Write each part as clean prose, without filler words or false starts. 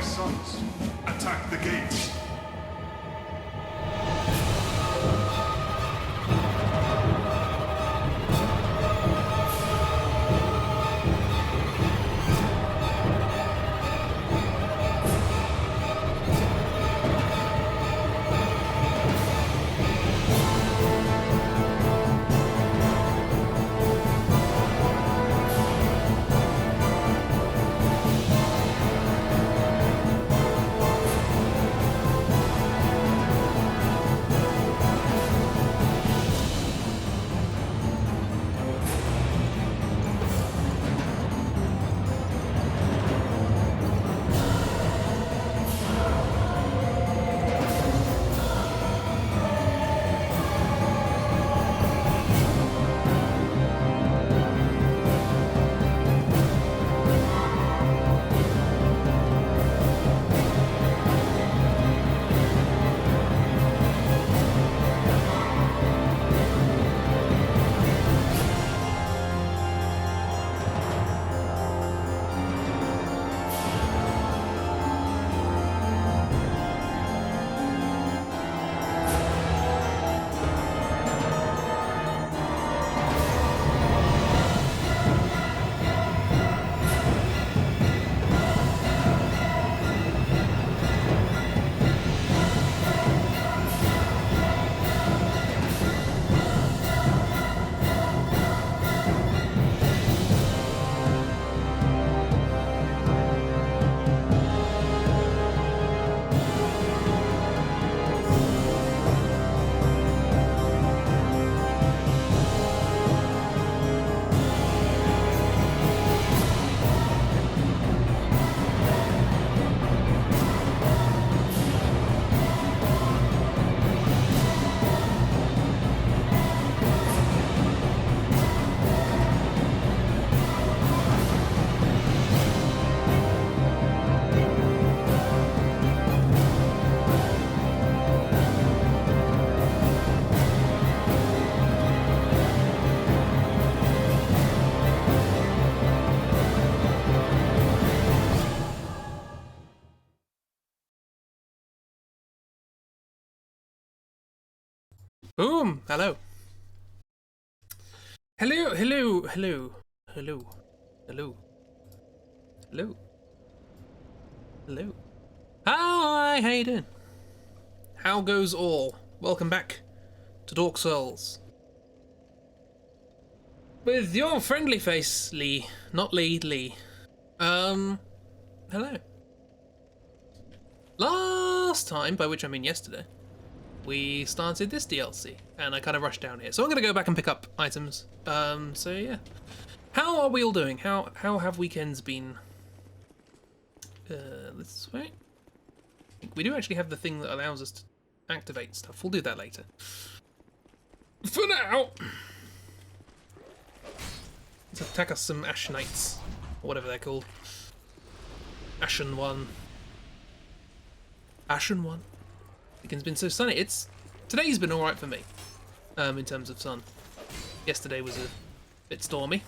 my sons. Attack the gates. Boom! Hello. Hello, hello, hello, hello, hello, hello, hello. Hi, how you doing? How goes all? Welcome back to Dark Souls. With your friendly face, Lee. Not Lee. Hello. Last time, by which I mean yesterday, we started this DLC, and I kind of rushed down here. So I'm going to go back and pick up items. So yeah. How are we all doing? How have weekends been? This way? We do actually have the thing that allows us to activate stuff. We'll do that later. For now, let's attack us some Ash Knights, or whatever they're called. Ashen One. Ashen One. Weekend's been so sunny. Today's been alright for me, in terms of sun. Yesterday was a bit stormy.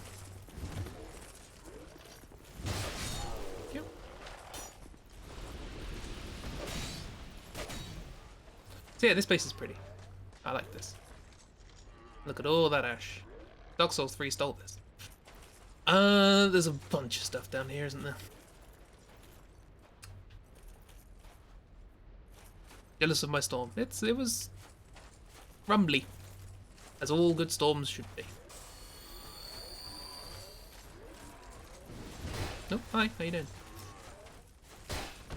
Yep. So yeah, this place is pretty. I like this. Look at all that ash. Dark Souls 3 stole this. There's a bunch of stuff down here, isn't there? Jealous of my storm. It was rumbly, as all good storms should be. Oh, hi, how you doing?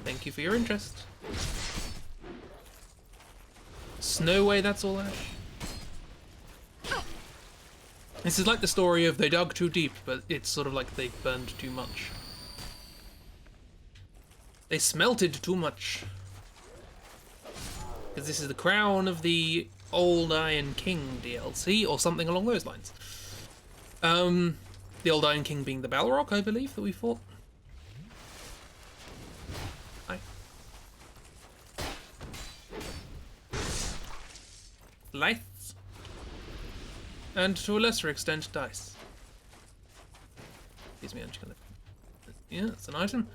Thank you for your interest. No way, that's all ash. This is like the story of they dug too deep, but it's sort of like they burned too much. They smelted too much. Because this is the crown of the Old Iron King DLC, or something along those lines. The Old Iron King being the Balrog, I believe, that we fought. Hi. Lights. And to a lesser extent, dice. Excuse me, I'm just gonna... Yeah, it's an item.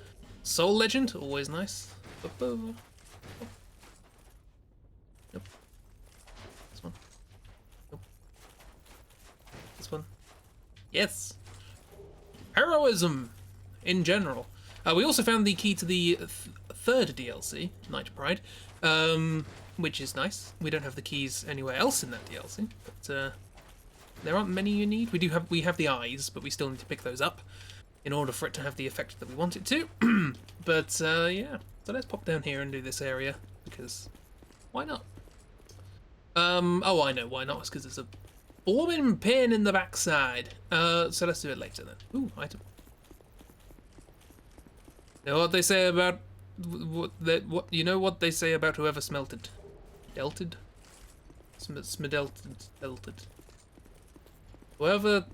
Soul Legend, always nice. Nope. This one. Nope. This one. Yes. Heroism, in general. We also found the key to the third DLC, Night Pride, which is nice. We don't have the keys anywhere else in that DLC, but there aren't many you need. We have the eyes, but we still need to pick those up in order for it to have the effect that we want it to. But yeah, so let's pop down here and do this area, because why not? Oh, I know why not. It's because there's a blooming pin in the backside. So let's do it later then. Ooh, item. You know what they say about you know what they say about whoever smelted, delted, delted. Whoever.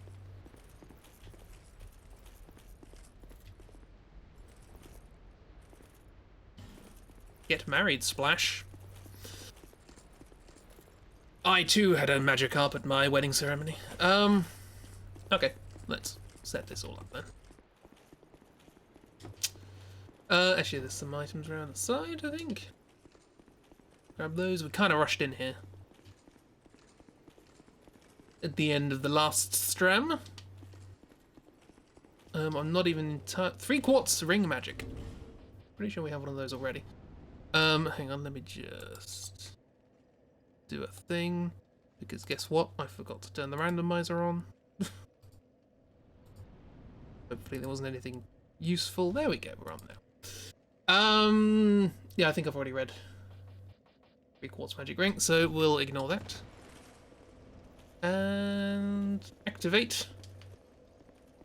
Get married, Splash. I too had a magic carp at my wedding ceremony. Okay, let's set this all up then. Actually, there's some items around the side, I think. Grab those. We kind of rushed in here. At the end of the last stram. I'm not even 3 quartz ring magic. Pretty sure we have one of those already. Hang on, let me just do a thing. Because guess what? I forgot to turn the randomizer on. Hopefully there wasn't anything useful. There we go, we're on now. Yeah, I think I've already read 3 quartz magic ring, so we'll ignore that. And activate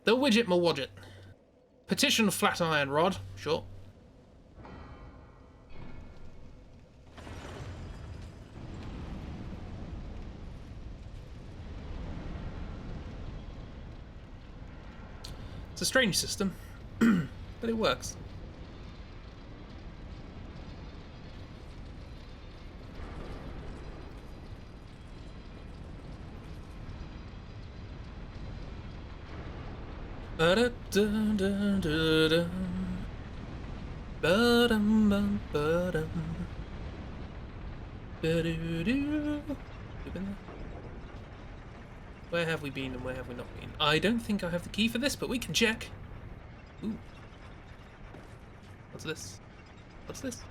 the widget Mawodget. Petition flat iron rod, sure. It's a strange system, but it works. Where have we been and where have we not been? I don't think I have the key for this, but we can check. Ooh. What's this? What's this?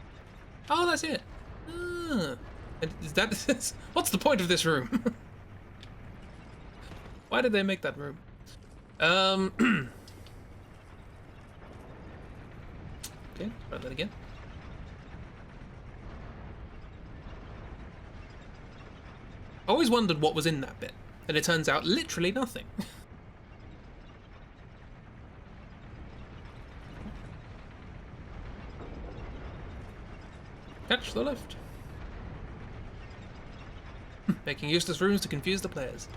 Oh, that's it. Ah. Is that... What's the point of this room? Why did they make that room? Okay, try that again. I always wondered what was in that bit, and it turns out literally nothing. Catch the lift. Making useless rooms to confuse the players.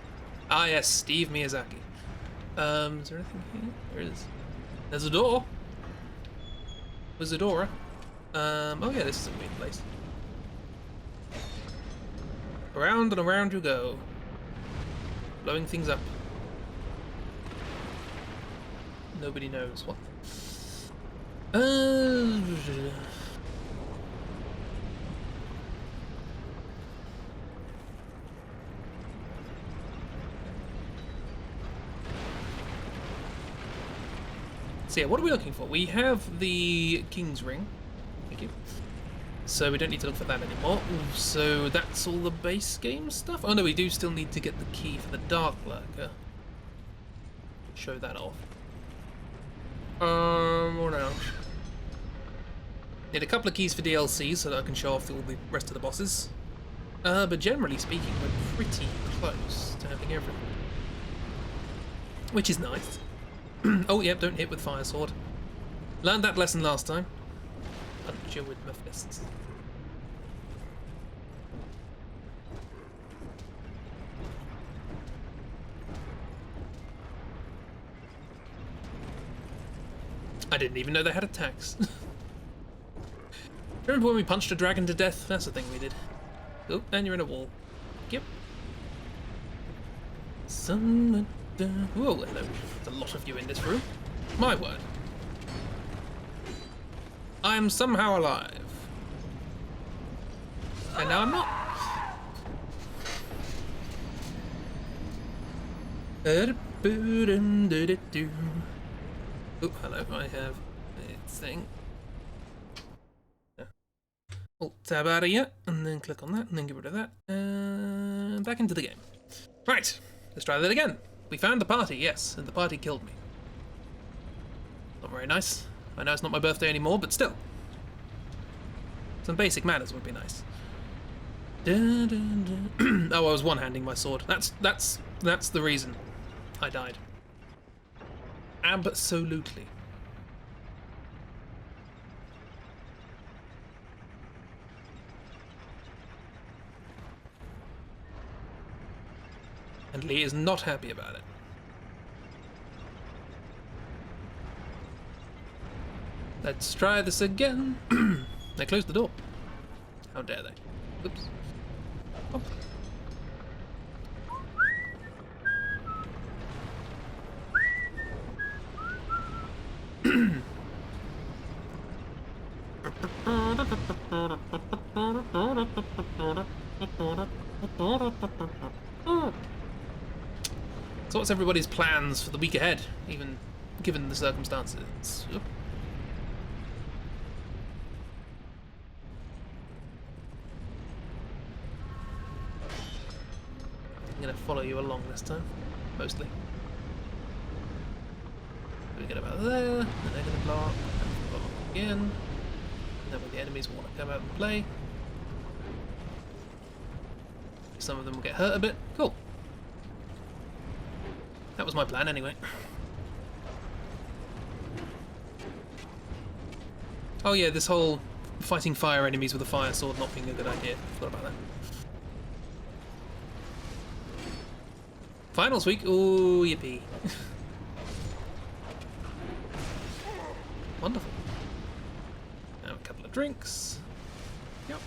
Ah yes, Steve Miyazaki. Is there anything here? There is. There's a door. There's a door. Oh yeah, this is a weird place. Around and around you go. Blowing things up. Nobody knows what. So yeah, what are we looking for? We have the King's Ring. Thank you. So we don't need to look for that anymore. So that's all the base game stuff? Oh no, we do still need to get the key for the Dark Lurker. Show that off. What else? Need a couple of keys for DLC so that I can show off all the rest of the bosses. But generally speaking, we're pretty close to having everything. Which is nice. Oh, yep, don't hit with Fire Sword. Learned that lesson last time. Punch you with my fists. I didn't even know they had attacks. Remember when we punched a dragon to death? That's the thing we did. Oh, and you're in a wall. Yep. Whoa, hello. There's a lot of you in this room. My word. I'm somehow alive. And now I'm not. Oh, hello, I have a thing. Alt tab out of here, and then click on that, and then get rid of that, and back into the game. Right, let's try that again. We found the party, yes, and the party killed me. Not very nice. I know it's not my birthday anymore, but still. Some basic manners would be nice. Dun, dun, dun. Oh, I was one-handing my sword. That's the reason I died. Absolutely. And Lee is not happy about it. Let's try this again. They closed the door. How dare they? Oops. Oh. So what's everybody's plans for the week ahead, even given the circumstances? Oop. I'm gonna follow you along this time, mostly. We get about there, and they're gonna block, and block again. And then when the enemies want to come out and play, some of them will get hurt a bit. Cool. That was my plan anyway. Oh yeah, this whole fighting fire enemies with a fire sword not being a good idea. Forgot about that. Finals week. Ooh, yippee. Wonderful. Now a couple of drinks. Yep.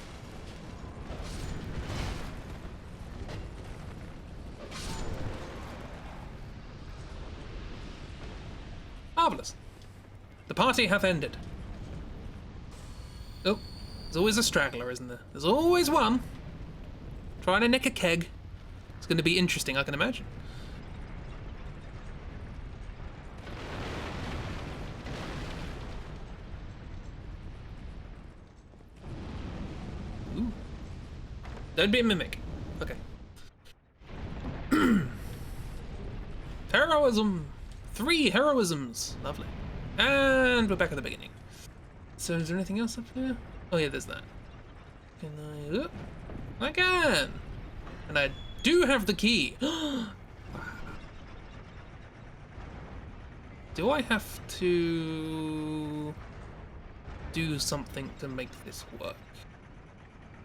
Marvellous. The party hath ended. Oh, there's always a straggler, isn't there? There's always one. Trying to nick a keg. It's going to be interesting, I can imagine. Ooh. Don't be a mimic. Okay. Heroism. 3 heroisms. Lovely. And we're back at the beginning. So is there anything else up here? Oh yeah, there's that. Can I... Oh, I can! And I do have the key. Do I have to do something to make this work?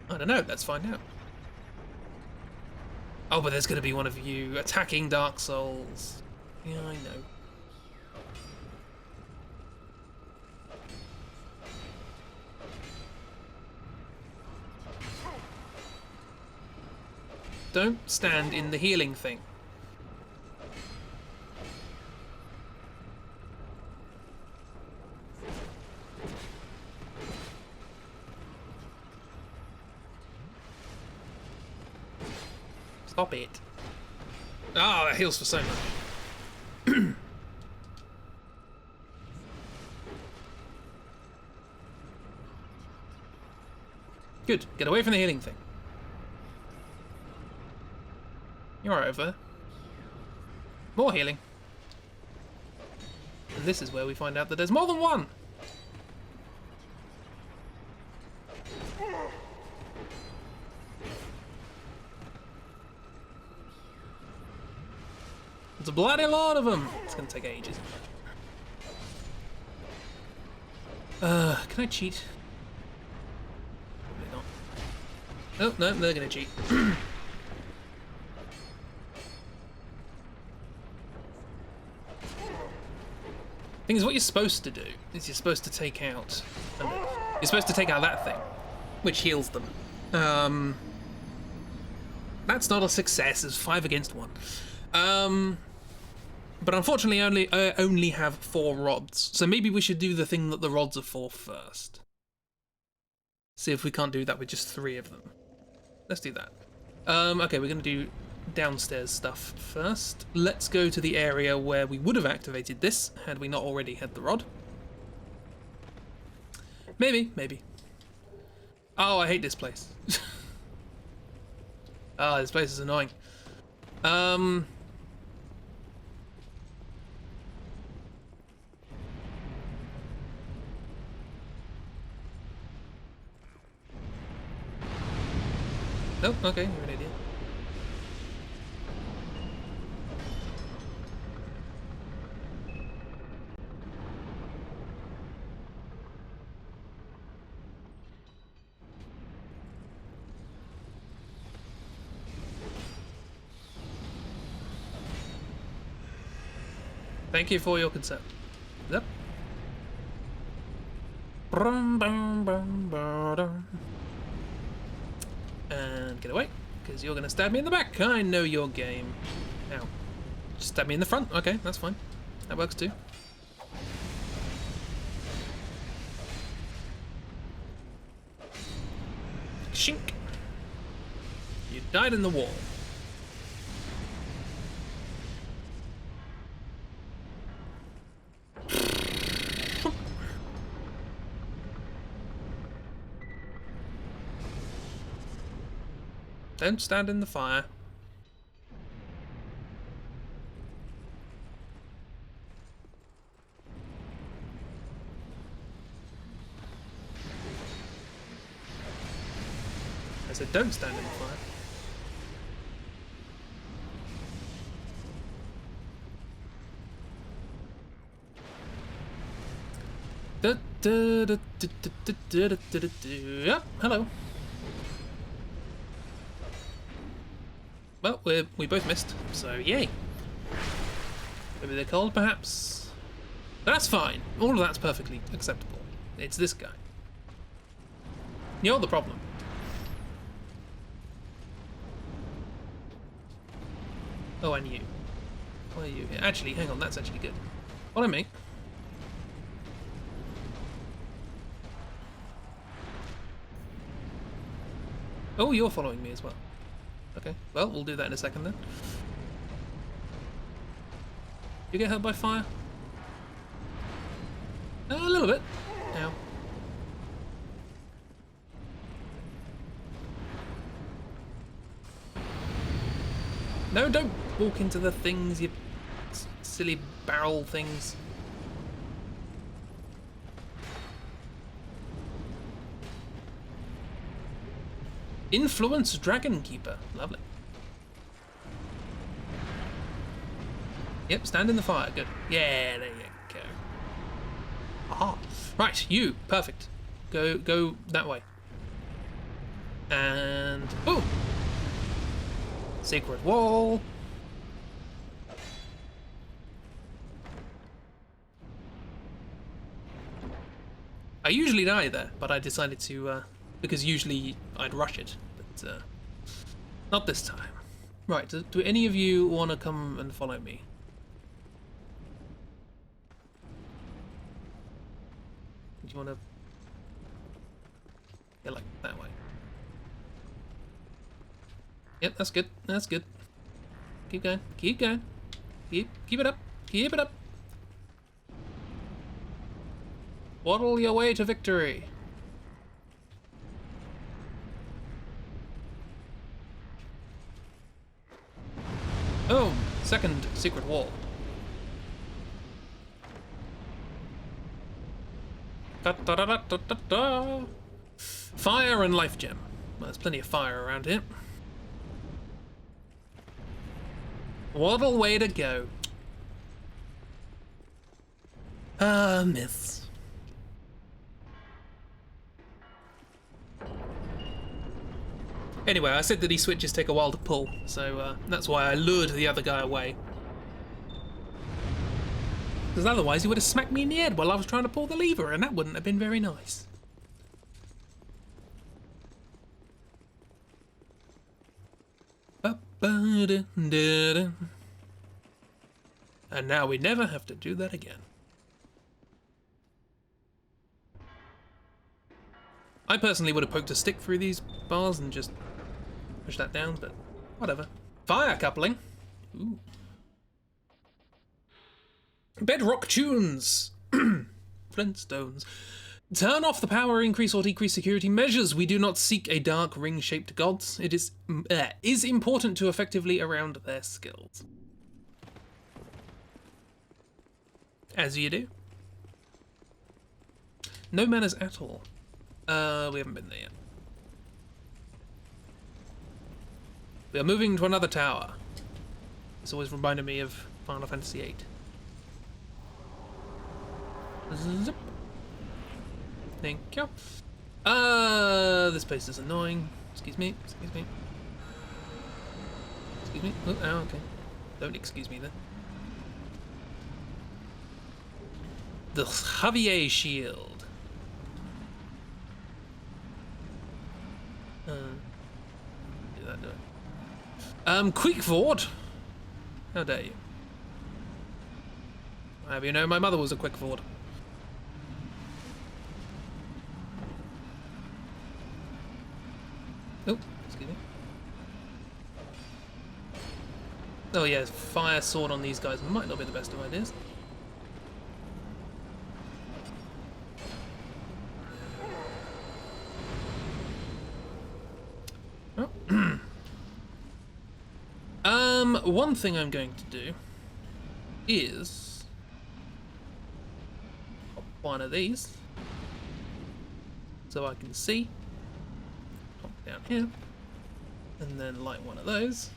I don't know, let's find out. Oh, but there's going to be one of you attacking Dark Souls. Yeah, I know. Don't stand in the healing thing. Stop it. Ah, that heals for so much. Good. Get away from the healing thing. You're over. More healing. And this is where we find out that there's more than one. There's a bloody lot of them. It's gonna take ages. Can I cheat? Probably not. Oh, no, they're gonna cheat. Thing is, what you're supposed to do is you're supposed to take out... You're supposed to take out that thing, which heals them. That's not a success, it's 5 against 1. But unfortunately I only have 4 rods, so maybe we should do the thing that the rods are for first. See if we can't do that with just 3 of them. Let's do that. Okay, we're going to do downstairs stuff first. Let's go to the area where we would have activated this had we not already had the rod. Maybe, maybe. Oh, I hate this place. Ah, this place is annoying. Nope, okay, you're an idiot. Thank you for your consent. Yep. And get away, because you're going to stab me in the back. I know your game. Ow. Just stab me in the front. Okay, that's fine. That works too. Shink. You died in the wall. Don't stand in the fire. I said don't stand in the fire. Yep, hello. Well, we both missed, so yay. Maybe they're cold, perhaps? That's fine. All of that's perfectly acceptable. It's this guy. You're the problem. Oh, and you. Why are you here? Actually, hang on, that's actually good. Follow me. Oh, you're following me as well. Okay, well, we'll do that in a second then. You get hurt by fire? A little bit. Ow. No, don't walk into the things, you silly barrel things. Influence Dragon Keeper. Lovely. Yep, stand in the fire. Good. Yeah, there you go. Aha. Right, you. Perfect. Go that way. And boom. Secret wall. I usually die there, but I decided to because usually I'd rush it, but not this time. Right, do any of you want to come and follow me? Do you want to... Yeah, like that way. Yep, that's good, that's good. Keep going, keep going. Keep it up, keep it up. Waddle your way to victory. Oh, second secret wall. Da, da, da, da, da, da, da. Fire and life gem. Well, there's plenty of fire around here. Waddle way to go. Ah, myths. Anyway, I said that these switches take a while to pull, so that's why I lured the other guy away. Because otherwise he would have smacked me in the head while I was trying to pull the lever, and that wouldn't have been very nice. And now we never have to do that again. I personally would have poked a stick through these bars and just pushed that down, but whatever. Fire coupling. Ooh. Bedrock tunes. Flintstones. Turn off the power, increase or decrease security measures. We do not seek a dark ring-shaped gods. It is important to effectively around their skills. As you do. No manners at all. We haven't been there yet. We are moving to another tower. This always reminded me of Final Fantasy VIII. Zip. Thank you. This place is annoying. Excuse me, excuse me. Excuse me. Oh, okay. Don't excuse me then. The Javier shield. Do that, do it. Quickford. How dare you? I have you know my mother was a Quickford. Oh, excuse me. Oh yeah, fire sword on these guys might not be the best of ideas. One thing I'm going to do is pop one of these so I can see. Pop down here, and then light one of those.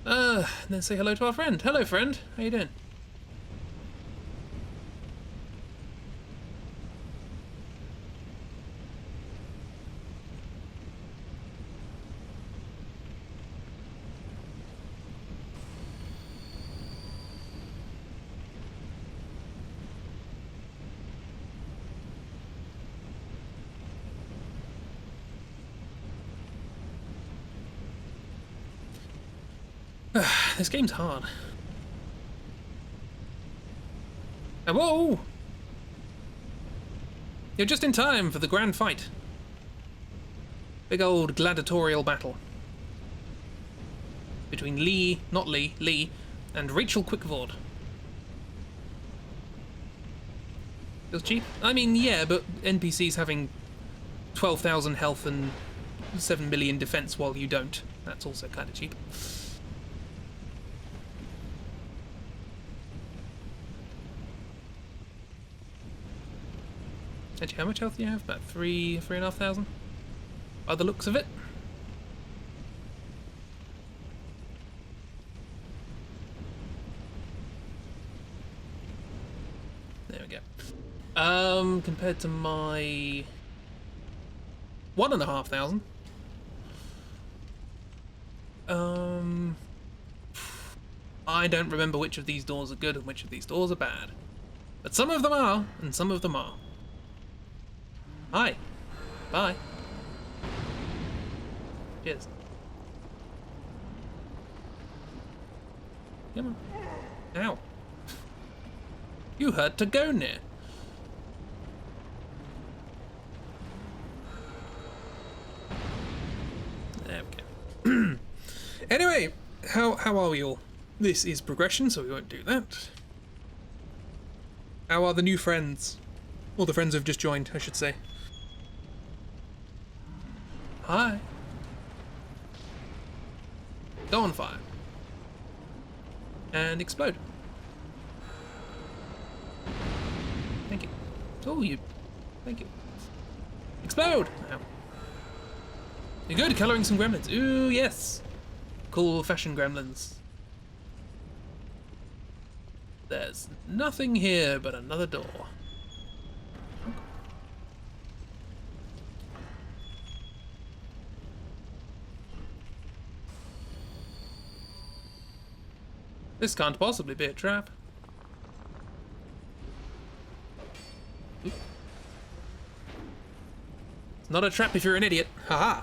And then say hello to our friend. Hello, friend. How you doing? This game's hard. Whoa! You're just in time for the grand fight. Big old gladiatorial battle. Between Lee, not Lee, Lee, and Rachel Quickford. Feels cheap? I mean, yeah, but NPCs having 12,000 health and 7 million defense while you don't. That's also kind of cheap. Actually, how much health do you have? About 3,500? By the looks of it. There we go. Compared to my 1,500. I don't remember which of these doors are good and which of these doors are bad. But some of them are, and some of them are. Hi. Bye. Cheers. Come on. Ow. You had to go near. There we go. Anyway, how are we all? This is progression, so we won't do that. How are the new friends? Or the friends who've just joined, I should say. Hi. Go on fire. And explode. Thank you. Oh, you. Thank you. Explode! Ow. You're good, colouring some gremlins. Ooh, yes. Cool fashion gremlins. There's nothing here but another door. This can't possibly be a trap. Oop. It's not a trap if you're an idiot. Haha.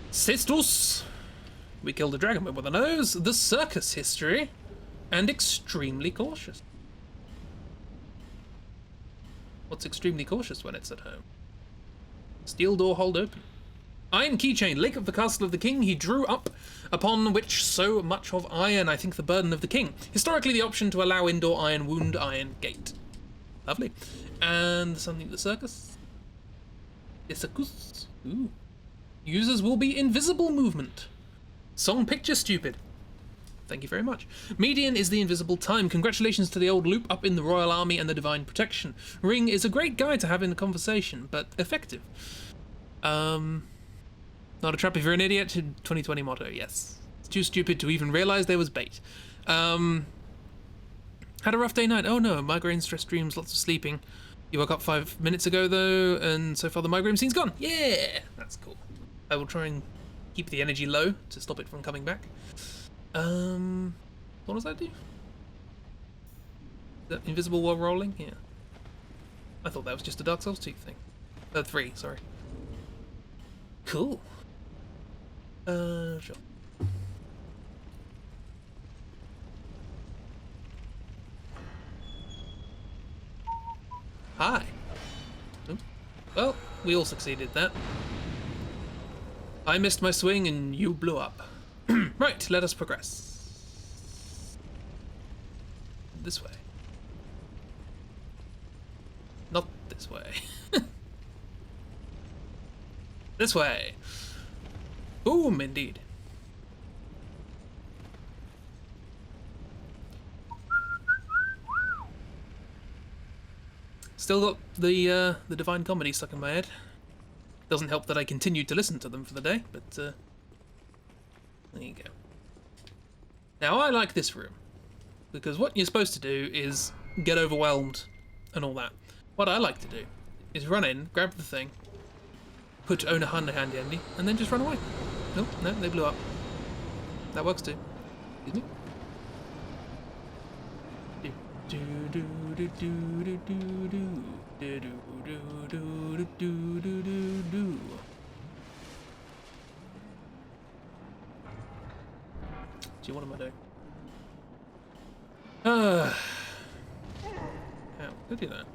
Sisters, We killed a dragon with a nose, the circus history, and extremely cautious. What's extremely cautious when it's at home? Steel door hold open. Iron keychain, lake of the castle of the king, he drew up, upon which so much of iron, I think the burden of the king. Historically the option to allow indoor iron, wound iron, gate. Lovely. And something the circus. Isacus. Ooh. Users will be invisible movement. Song picture stupid. Thank you very much. Median is the invisible time. Congratulations to the old loop up in the Royal Army and the Divine Protection. Ring is a great guy to have in the conversation, but effective. Not a trap if you're an idiot. 2020 motto, yes. It's too stupid to even realise there was bait. Had a rough day night. Oh no, migraine, stress dreams, lots of sleeping. You woke up 5 minutes ago though, and so far the migraine scene's gone. Yeah, that's cool. I will try and keep the energy low to stop it from coming back. What does that do? Is that invisible while rolling? Yeah. I thought that was just a Dark Souls 2 thing. 3, sorry. Cool. Sure. Hi. Oh. Well, we all succeeded that. I missed my swing and you blew up. Right, let us progress. This way. Not this way. This way. Boom, indeed. Still got the Divine Comedy stuck in my head. Doesn't help that I continued to listen to them for the day, but there you go. Now I like this room, because what you're supposed to do is get overwhelmed and all that. What I like to do is run in, grab the thing, put Ona handy, and then just run away. Oh, no, they blew up. That works too. Excuse me. Do do do do do do do do do do do do do do. Gee, what am I doing? Ow, who did that?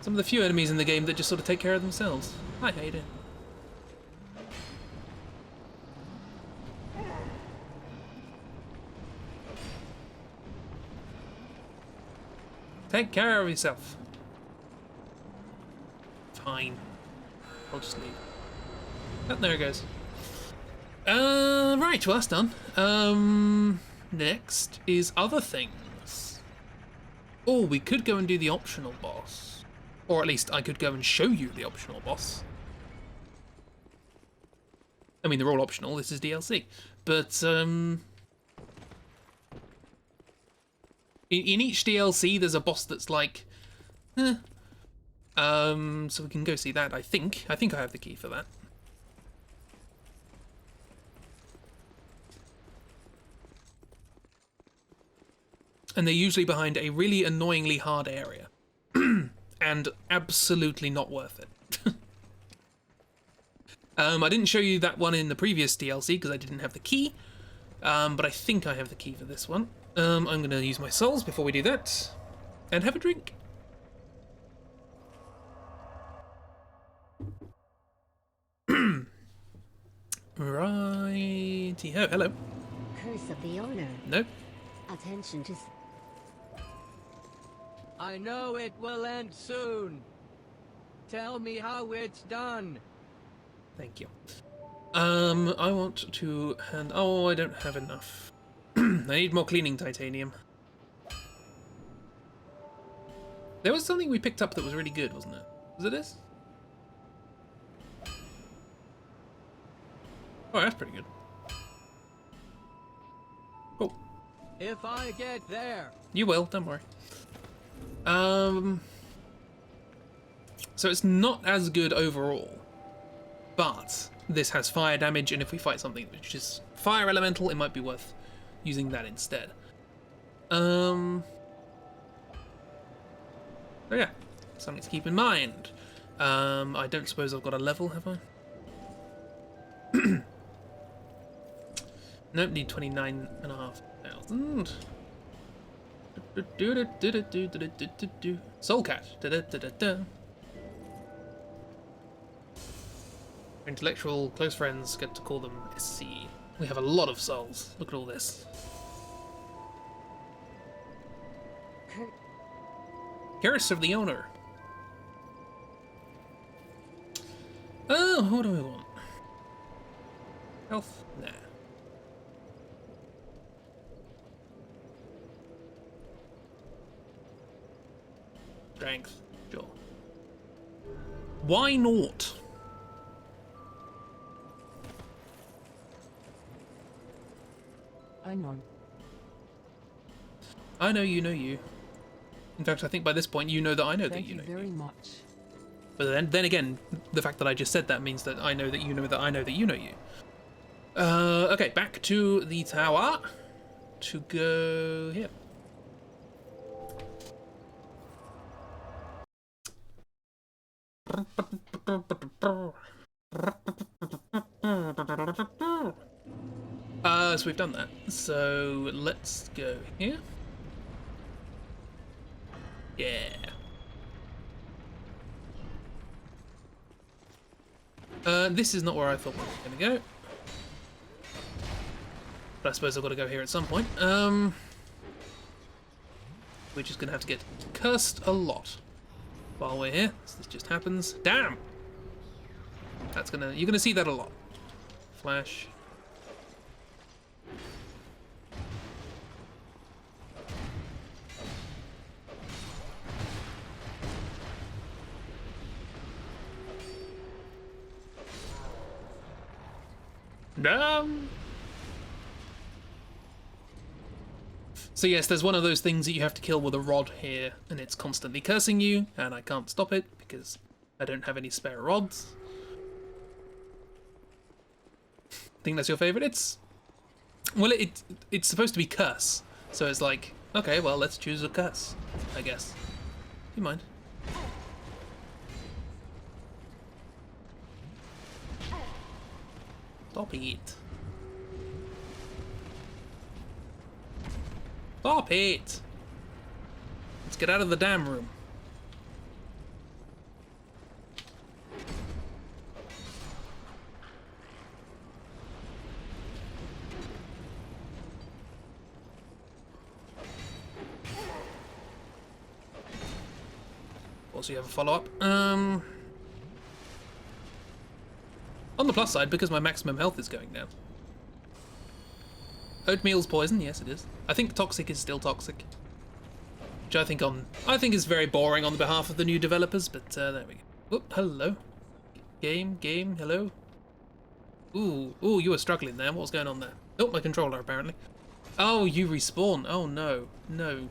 Some of the few enemies in the game that just sort of take care of themselves. Hi, how you doing? Take care of yourself. Fine. I'll just leave. Oh, there it goes. Right, well that's done. Next is other things. Oh, we could go and do the optional boss. Or at least I could go and show you the optional boss. I mean, they're all optional, this is DLC. But, in each DLC there's a boss that's like, so we can go see that, I think. I think I have the key for that. And they're usually behind a really annoyingly hard area. And absolutely not worth it. I didn't show you that one in the previous DLC because I didn't have the key, but I think I have the key for this one. I'm going to use my souls before we do that, and have a drink. Righty-ho, hello. Curse of the owner. Nope. Attention to... I know it will end soon. Tell me how it's done. Thank you. I want to hand... Oh, I don't have enough. I need more cleaning titanium. There was something we picked up that was really good, wasn't it? Was it this? Oh, that's pretty good. Cool. If I get there. You will, don't worry. So it's not as good overall, but this has fire damage, and if we fight something which is fire elemental, it might be worth using that instead. Oh yeah, something to keep in mind. I don't suppose I've got a level, have I? Nope, need 29,500. Soul Cat. Intellectual close friends get to call them SC. We have a lot of souls. Look at all this. Curse of the Owner. Oh, what do we want? Health? Nah. Strength? Sure. Why not? I know. I know you know you. In fact, I think by this point you know that I know that Thank you you know very you. much. But then again, the fact that I just said that means that I know that you know that I know that you know you. Okay, back to the tower. To go here. So we've done that. So let's go here. Yeah. This is not where I thought we were going to go. But I suppose I've got to go here at some point. We're just going to have to get cursed a lot while we're here. So this just happens. Damn! You're gonna see that a lot. Flash. Damn! So yes, there's one of those things that you have to kill with a rod here, and it's constantly cursing you, and I can't stop it because I don't have any spare rods. Think that's your favourite? Well, it's supposed to be curse, so it's like, okay, well, let's choose a curse, I guess. Do you mind? Stop it. Stop it! Let's get out of the damn room. Also, you have a follow-up. On the plus side, because my maximum health is going down. Oatmeal's poison, yes it is. I think toxic is still toxic. Which I think is very boring on behalf of the new developers, but there we go. Oh, hello. Game, hello. Ooh, you were struggling there. What was going on there? Oh, my controller apparently. Oh, you respawn. Oh no. No.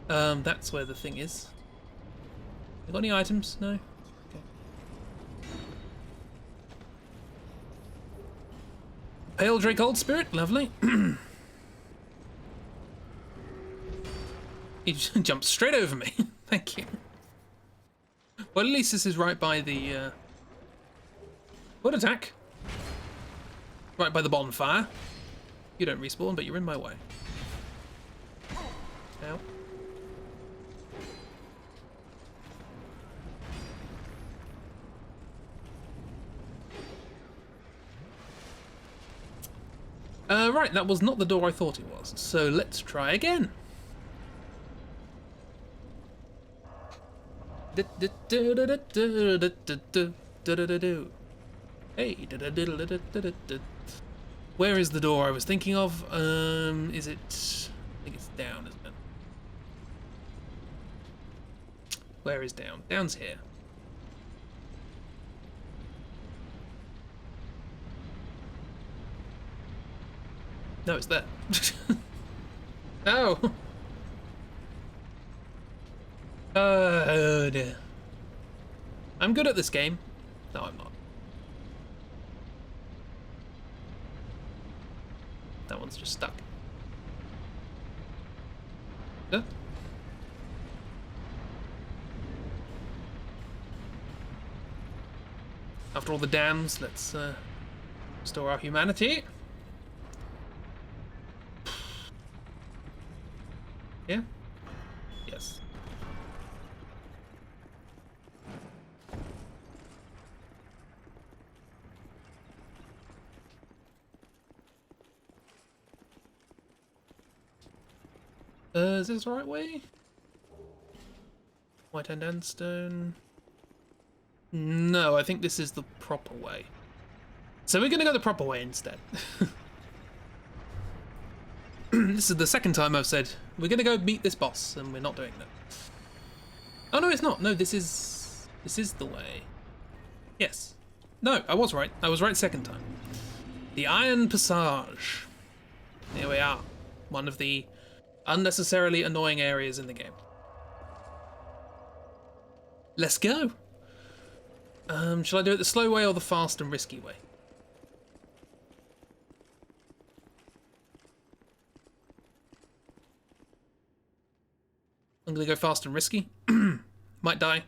That's where the thing is. You got any items? No? Okay. Pale Drake Old Spirit, lovely. He jumped straight over me. Thank you. Well, at least this is right by the, What attack? Right by the bonfire. You don't respawn, but you're in my way. Ow. Right, that was not the door I thought it was, so let's try again. Hey, where is the door I was thinking of? Is it? I think it's down, isn't it? Where is down? Down's here. No, it's there. Oh! Dear. I'm good at this game. No, I'm not. That one's just stuck. Huh? After all the dams, let's restore our humanity. Yeah? Yes. Is this the right way? White and stone. No, I think this is the proper way. So we're gonna go the proper way instead. This is the second time I've said we're gonna go meet this boss, and we're not doing that. Oh no, it's not. No, this is the way. Yes. No, I was right. I was right second time. The Iron Passage. Here we are. One of the unnecessarily annoying areas in the game. Let's go. Shall I do it the slow way or the fast and risky way? I'm gonna go fast and risky. Might die.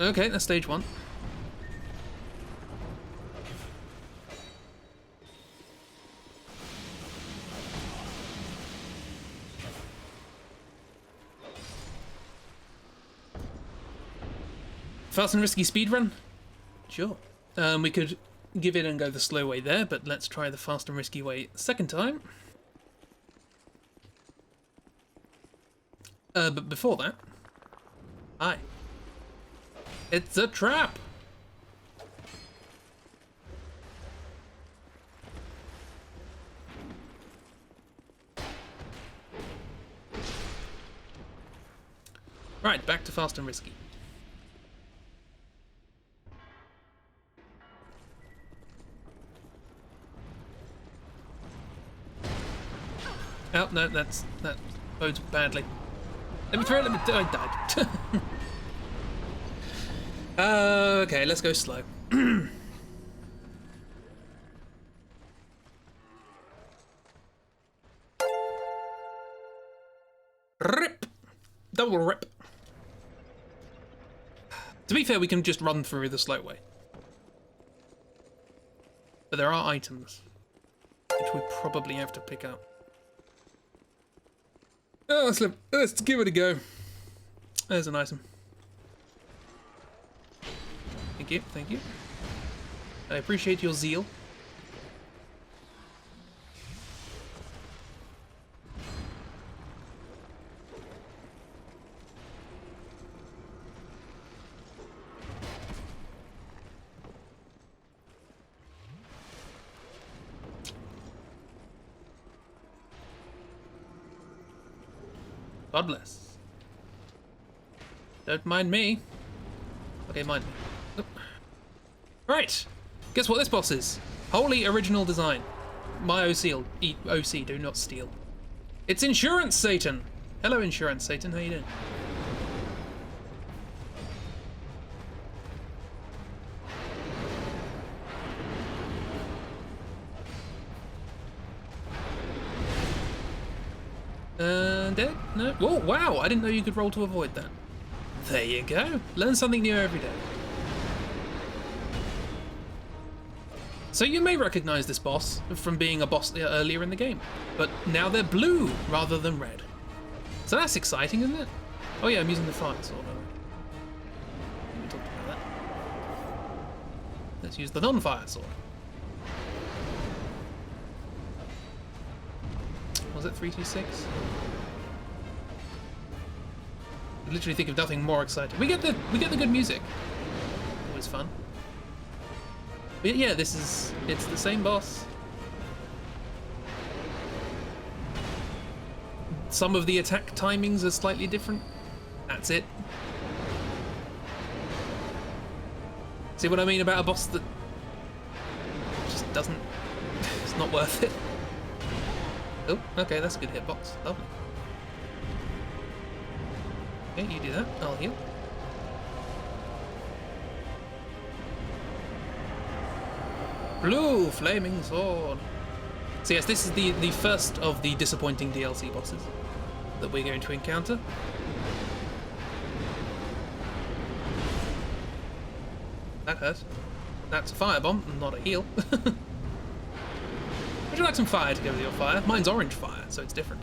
Okay, that's stage 1. Fast and risky speedrun? Sure. We could give it and go the slow way there, but let's try the fast and risky way second time. But before that... Hi. It's a trap! Right, back to fast and risky. Oh, no, that bodes badly. Let me throw it, I died. Okay, let's go slow. Rip! Double rip. To be fair, we can just run through the slow way. But there are items, which we probably have to pick up. Oh, let's give it a go. There's an item. Thank you, thank you. I appreciate your zeal. God bless. Don't mind me. Okay, mind me. Oop. Right. Guess what this boss is? Wholly original design. My OC, do not steal. It's Insurance Satan. Hello, Insurance Satan. How you doing? Dead? No? Whoa, wow, I didn't know you could roll to avoid that. There you go. Learn something new every day. So you may recognize this boss from being a boss earlier in the game, but now they're blue rather than red. So that's exciting, isn't it? Oh yeah, I'm using the fire sword. We talked about that. Let's use the non-fire sword. Was it 326? I literally think of nothing more exciting. We get the good music. Always fun. But yeah, it's the same boss. Some of the attack timings are slightly different. That's it. See what I mean about a boss that just doesn't... It's not worth it. Oh, okay, that's a good hitbox. Lovely. Okay, you do that. I'll heal. Blue flaming sword. So yes, this is the first of the disappointing DLC bosses that we're going to encounter. That hurt. That's a firebomb, not a heal. Would you like some fire to go with your fire? Mine's orange fire, so it's different.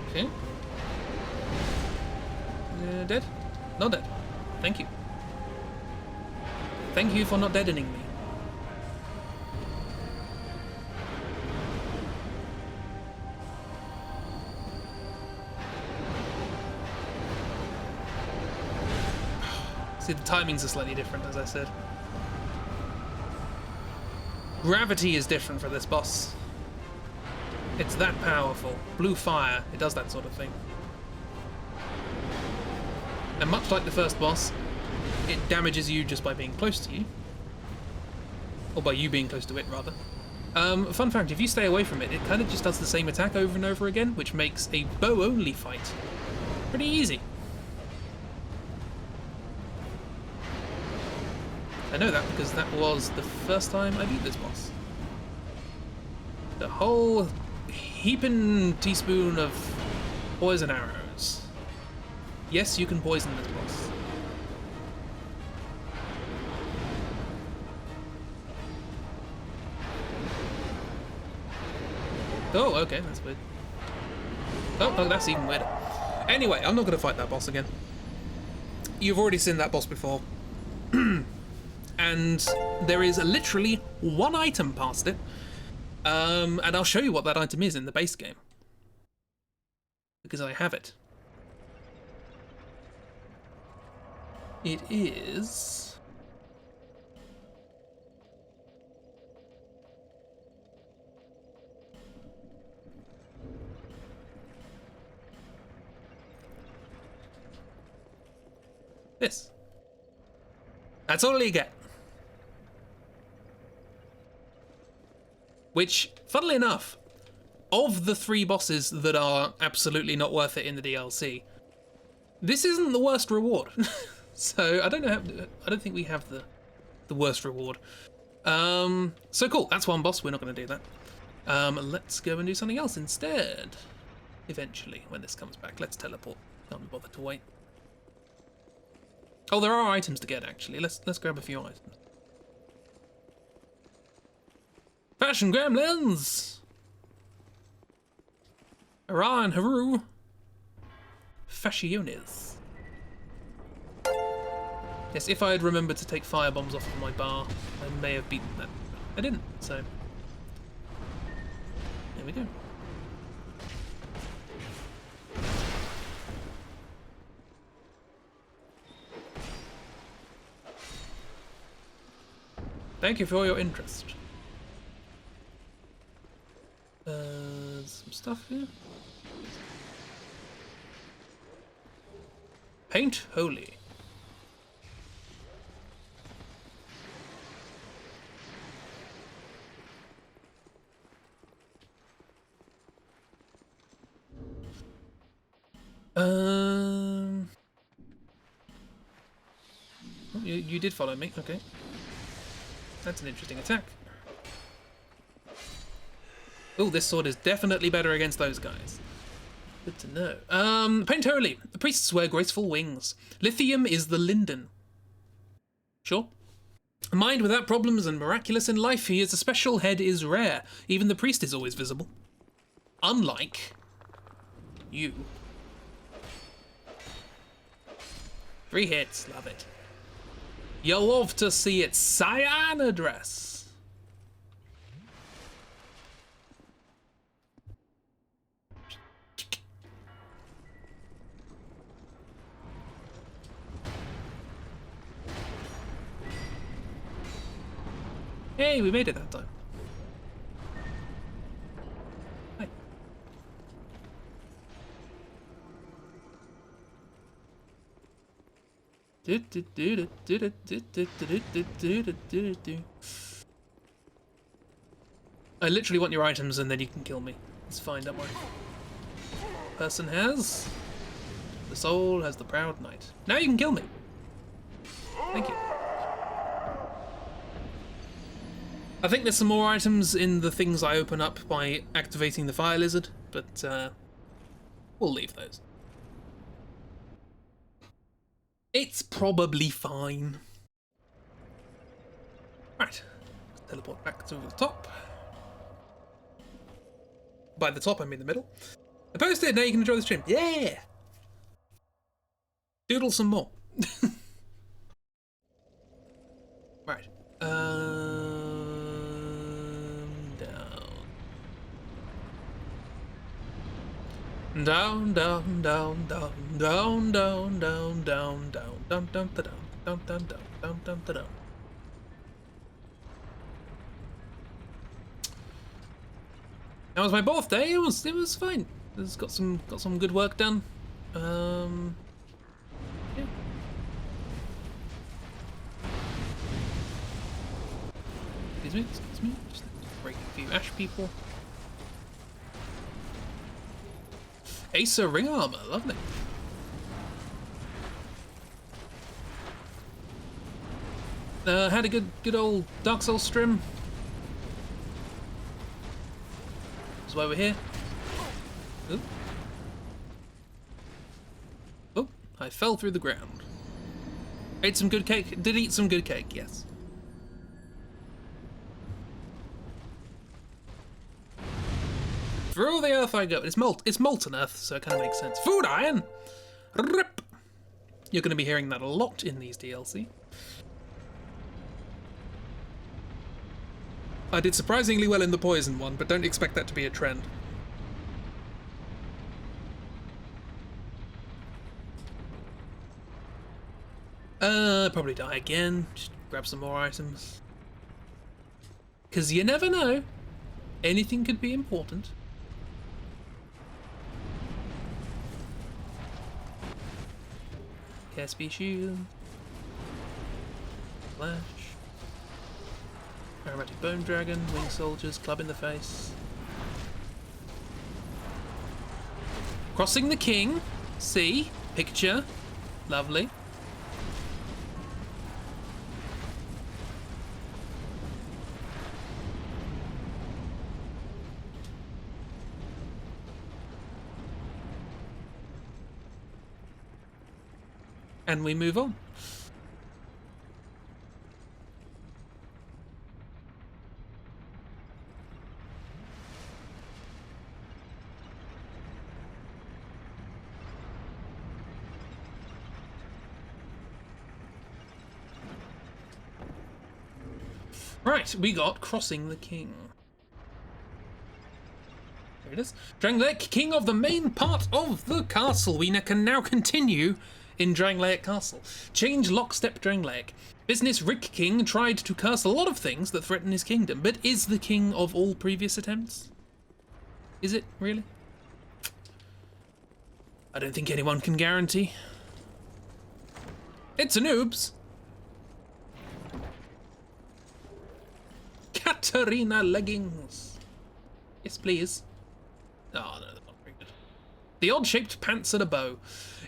Okay. Dead? Not dead. Thank you. Thank you for not deadening me. See, the timings are slightly different, as I said. Gravity is different for this boss. It's that powerful. Blue fire, it does that sort of thing. And much like the first boss, it damages you just by being close to you. Or by you being close to it, rather. Fun fact, if you stay away from it, it kind of just does the same attack over and over again, which makes a bow-only fight pretty easy. I know that because that was the first time I beat this boss. The whole heaping teaspoon of poison arrows. Yes, you can poison this boss. Oh, okay, that's weird. Oh, that's even weirder. Anyway, I'm not going to fight that boss again. You've already seen that boss before. And there is literally one item past it. And I'll show you what that item is in the base game. Because I have it. It is... this. That's all you get. Which, funnily enough, of the 3 bosses that are absolutely not worth it in the DLC, this isn't the worst reward. So I don't know. I don't think we have the worst reward. So cool. That's one boss. We're not going to do that. Let's go and do something else instead. Eventually, when this comes back, let's teleport. Can't be bothered to wait. Oh, there are items to get actually. Let's grab a few items. Fashion gremlins. Hurrah and Haru. Fashiones. Yes, if I had remembered to take firebombs off of my bar, I may have beaten that. I didn't, so... There we go. Thank you for your interest. Some stuff here. Paint holy. Oh, you did follow me, okay. That's an interesting attack. Oh, this sword is definitely better against those guys. Good to know. Paint holy. The priests wear graceful wings. Lithium is the linden. Sure. A mind without problems and miraculous in life, he is a special head is rare. Even the priest is always visible. Unlike you. 3 hits, love it. You'll love to see it. Cyan address. Hey, we made it that time. Hi. I literally want your items and then you can kill me. It's fine, don't worry. Person has the soul, has the proud knight. Now you can kill me. Thank you. I think there's some more items in the things I open up by activating the fire lizard, but we'll leave those. It's probably fine. Right, let's teleport back to the top. By the top, I mean the middle. I posted, now you can enjoy the stream. Yeah! Doodle some more. Right. Down. Down, down, down, down, down, down, down, down, down, down, down, down, down, down, down, down, down. That was my birthday. It was fine. It's got some good work done. Yeah. Excuse me. Just break a few ash people. Acer ring armor, lovely. Had a good old Dark Souls stream. That's why we're here. Ooh. Oh, I fell through the ground. Ate some good cake. Did eat some good cake, yes. Through the earth I go. It's molten earth, so it kind of makes sense. Food iron! Rip! You're going to be hearing that a lot in these DLC. I did surprisingly well in the poison one, but don't expect that to be a trend. Probably die again. Just grab some more items. 'Cause you never know. Anything could be important. Caspi shield. Flash. Aromatic bone dragon. Wing soldiers. Club in the face. Crossing the king. See? Picture. Lovely. And we move on. Right, we got Crossing the King. There it is. Drangleic, king of the main part of the castle. We can now continue in Drangleic Castle. Change lockstep Drangleic. Business Rick King tried to curse a lot of things that threaten his kingdom, but is the king of all previous attempts? Is it, really? I don't think anyone can guarantee. It's a noobs. Katarina leggings. Yes, please. Oh, no, that's not very good. The odd-shaped pants and a bow.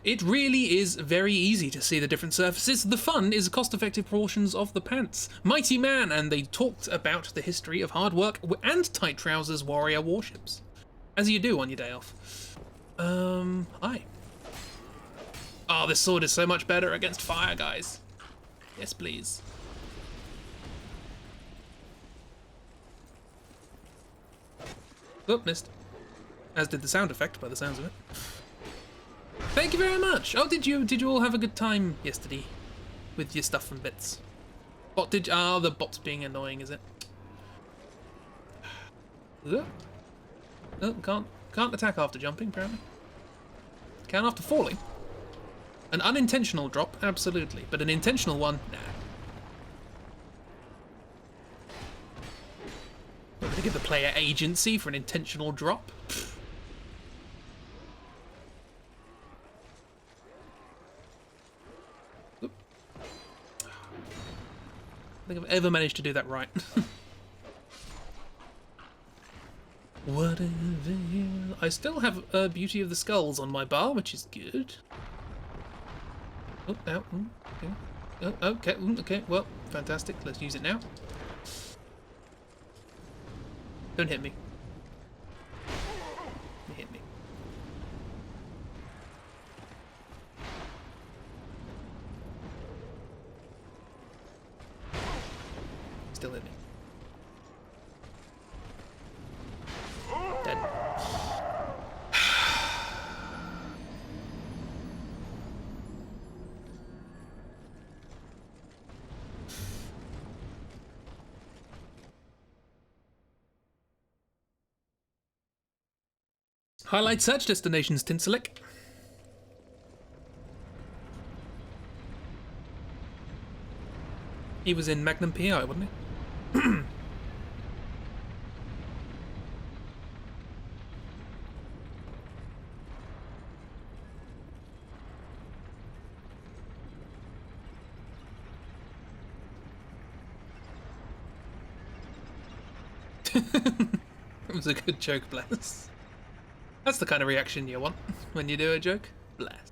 It really is very easy to see the different surfaces. The fun is cost-effective portions of the pants. Mighty man, and they talked about the history of hard work and tight trousers warrior warships. As you do on your day off. Hi. Oh, this sword is so much better against fire, guys. Yes, please. Oh, missed. As did the sound effect, by the sounds of it. Thank you very much. Oh, did you all have a good time yesterday with your stuff and bits? Bot did? Ah, the bot's being annoying, is it? Oh, can't attack after jumping, apparently. Can after falling. An unintentional drop, absolutely, but an intentional one, nah. We're going to give the player agency for an intentional drop. Pfft. I think I've ever managed to do that right. Whatever you... I still have Beauty of the Skulls on my bar, which is good. Oh, ow. Okay. Oh, okay, okay, well, fantastic. Let's use it now. Don't hit me. You hit me. Still hit me. Dead. Highlight search destinations, Tinselic. He was in Magnum PI, wasn't he? It was a good joke, bless. That's the kind of reaction you want when you do a joke. Bless.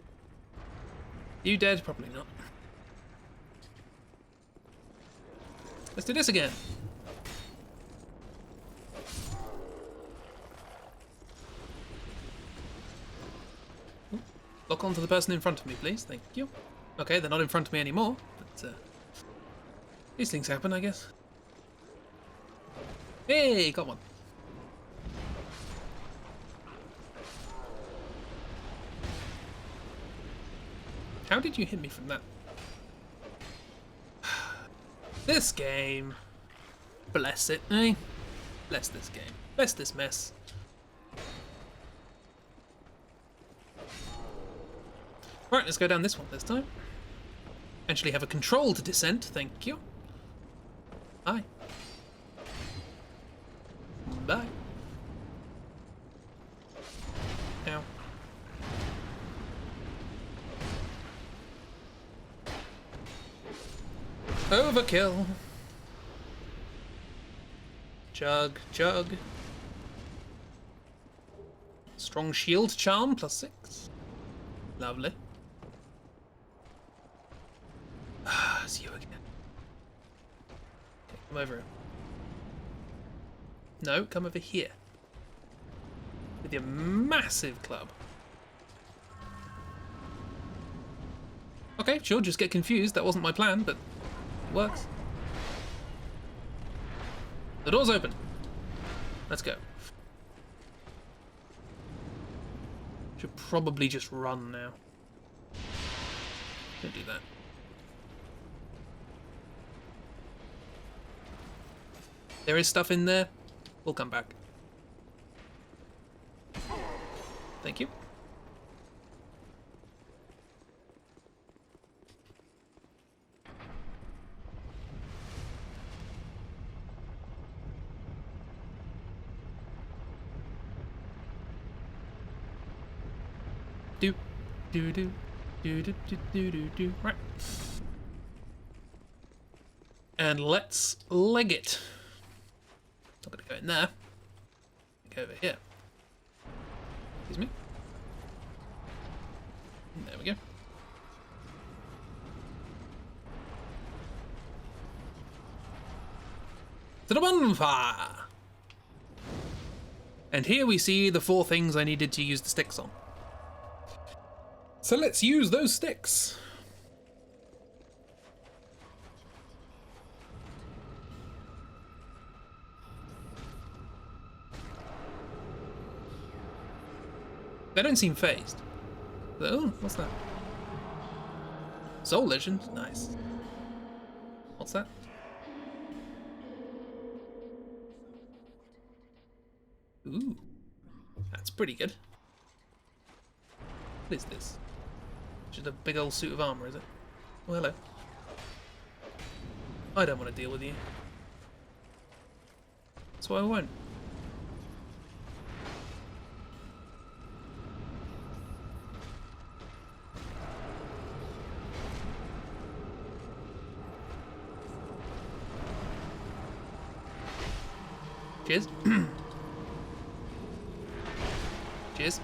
You dead? Probably not. Let's do this again. Ooh. Lock onto the person in front of me, please. Thank you. Okay, they're not in front of me anymore, but these things happen, I guess. Hey, got one. How did you hit me from that? This game. Bless it, eh? Bless this game. Bless this mess. Right, let's go down this one this time. Actually have a controlled descent, thank you. Bye. Bye. Ow. Overkill. Chug, chug. Strong shield charm, +6. Lovely. Ah, it's you again. Okay, come over here. No, come over here. With your massive club. Okay, sure, just get confused. That wasn't my plan, but it works. The door's open. Let's go. Should probably just run now. Don't do that. There is stuff in there. We'll come back. Thank you. Do do do do do do do do do. Right. And let's leg it. Not gonna go in there. Go over here. Excuse me. There we go. To the bonfire! And here we see the 4 things I needed to use the sticks on. So let's use those sticks. They don't seem phased. Oh, what's that? Soul Legend? Nice. What's that? Ooh. That's pretty good. What is this? Just a big old suit of armour, is it? Oh, hello. I don't want to deal with you. That's why I won't. Cheers.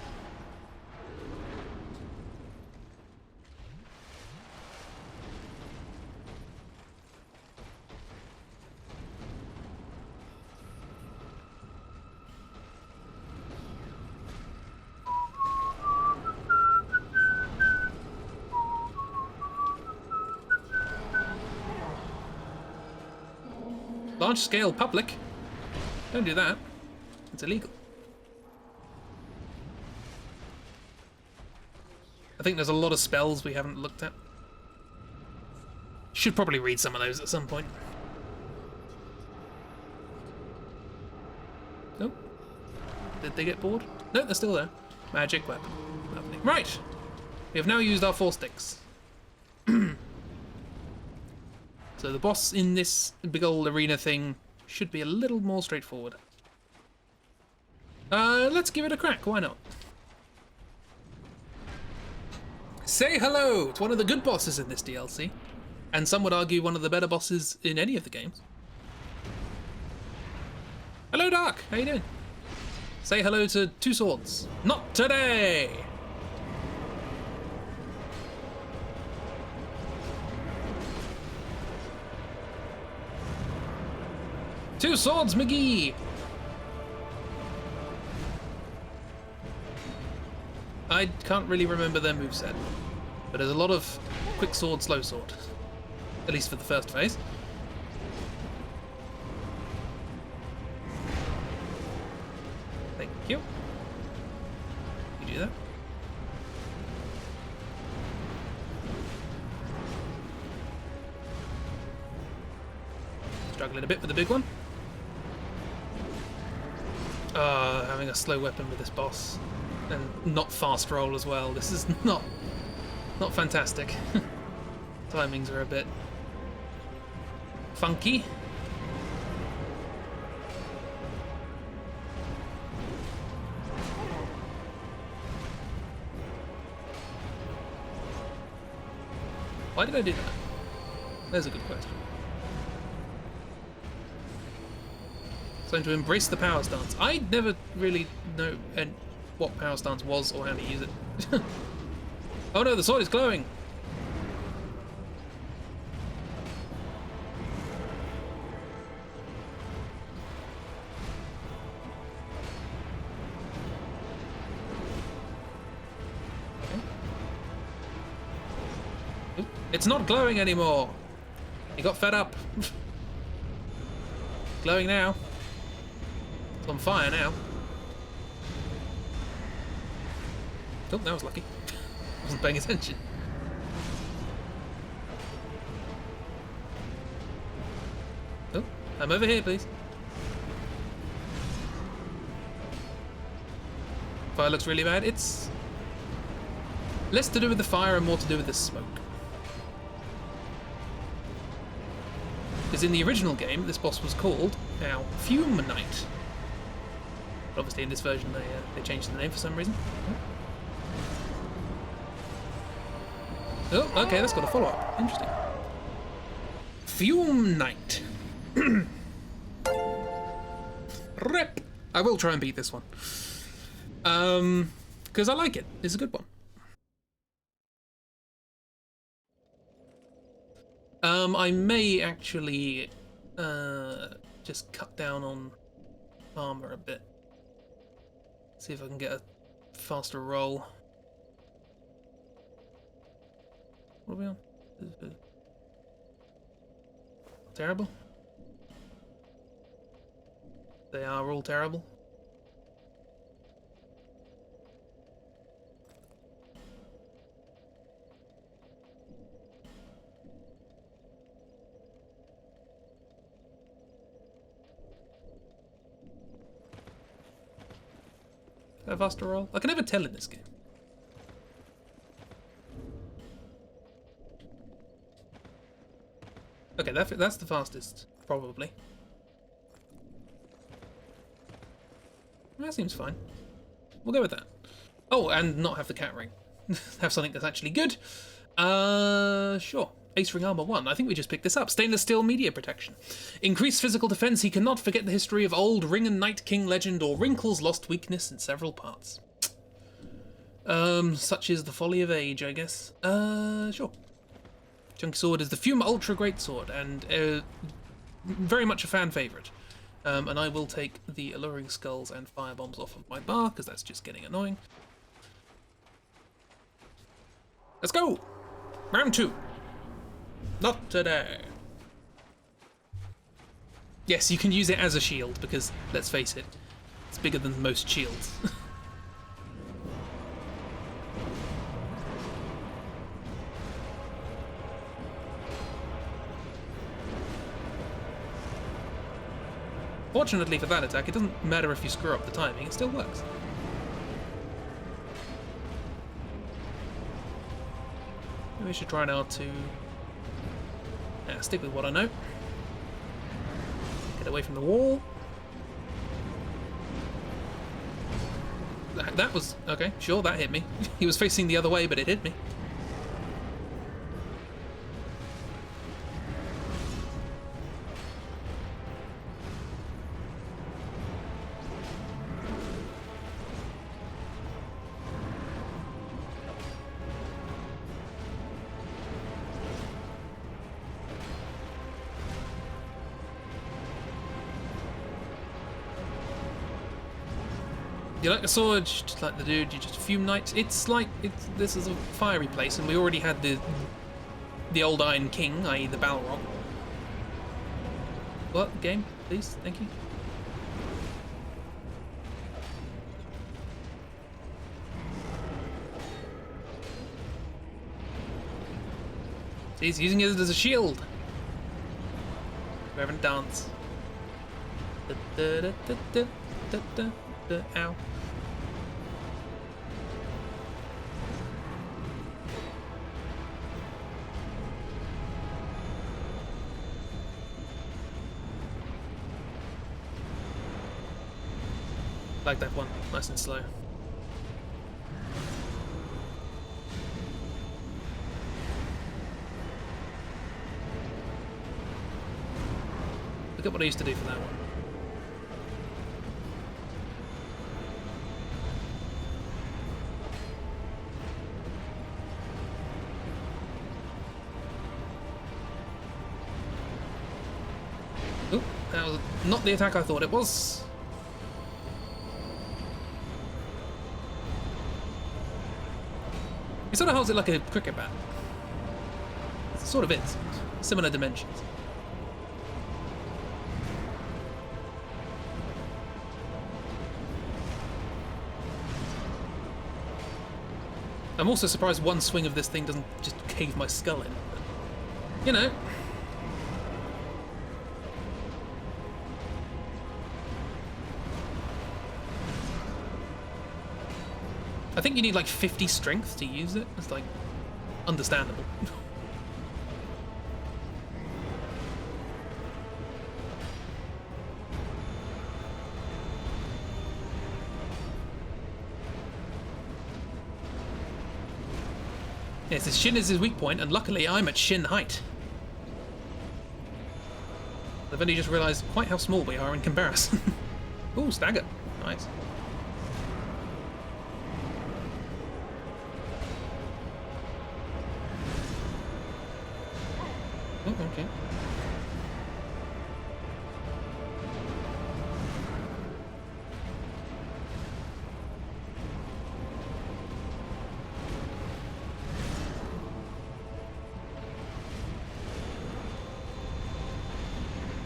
Large scale public. Don't do that. It's illegal. I think there's a lot of spells we haven't looked at. Should probably read some of those at some point. Nope. Did they get bored? No, they're still there. Magic weapon. Lovely. Right. We have now used our 4 sticks. So the boss in this big old arena thing should be a little more straightforward. Let's give it a crack, why not? Say hello to one of the good bosses in this DLC, and some would argue one of the better bosses in any of the games. Hello Dark, how you doing? Say hello to 2 swords. Not today! Two swords, Mcgee! I can't really remember their moveset, but there's a lot of quick sword, slow sword. At least for the first phase. Thank you. You do that. Struggling a bit with the big one. Having a slow weapon with this boss, and not fast roll as well. This is not fantastic. Timings are a bit funky. Why did I do that? There's a good question. Time to embrace the power stance. I never really know what power stance was or how to use it. Oh no, the sword is glowing! Okay. It's not glowing anymore! He got fed up. Glowing now. It's on fire now. Oh, that was lucky. Wasn't paying attention. Oh, I'm over here, please. Fire looks really bad. It's less to do with the fire and more to do with the smoke. Because in the original game, this boss was called Fume Knight. But obviously, in this version, they changed the name for some reason. Oh, okay, that's got a follow-up. Interesting. Fume Knight. Rip. I will try and beat this one. Because I like it. It's a good one. I may actually just cut down on armor a bit. See if I can get a faster roll. What are we on? Terrible? They are all terrible. Is that a faster roll? I can never tell in this game. Okay, that's the fastest, probably. That seems fine. We'll go with that. Oh, and not have the cat ring. Have something that's actually good. Sure. Ace Ring Armor 1. I think we just picked this up. Stainless steel media protection. Increased physical defense. He cannot forget the history of old Ring and Night King legend or wrinkles lost weakness in several parts. Such is the folly of age, I guess. Sure. Chunky Sword is the Fume Ultra Great Sword, and very much a fan favourite. And I will take the Alluring Skulls and Firebombs off of my bar, because that's just getting annoying. Let's go! Round 2. Not today. Yes, you can use it as a shield, because, let's face it, it's bigger than most shields. Fortunately for that attack, it doesn't matter if you screw up the timing, it still works. We should try now to stick with what I know. Get away from the wall. That was... okay, sure, that hit me. He was facing the other way, but it hit me. You like the sword, just like the dude, you just fume knight. It's like, this is a fiery place, and we already had the old Iron King, i.e. the Balrog. What? Game, please? Thank you. He's using it as a shield. We're having a dance. Ow. Like that one, nice and slow. Look at what I used to do for that one. Oop, that was not the attack I thought it was. He sort of holds it like a cricket bat. It sort of is. Similar dimensions. I'm also surprised one swing of this thing doesn't just cave my skull in. But, you know. I think you need like 50 strength to use it. It's like understandable. Yes, his shin is his weak point, and luckily I'm at shin height. I've only just realised quite how small we are in comparison. Ooh, stagger. Nice. Oh, okay.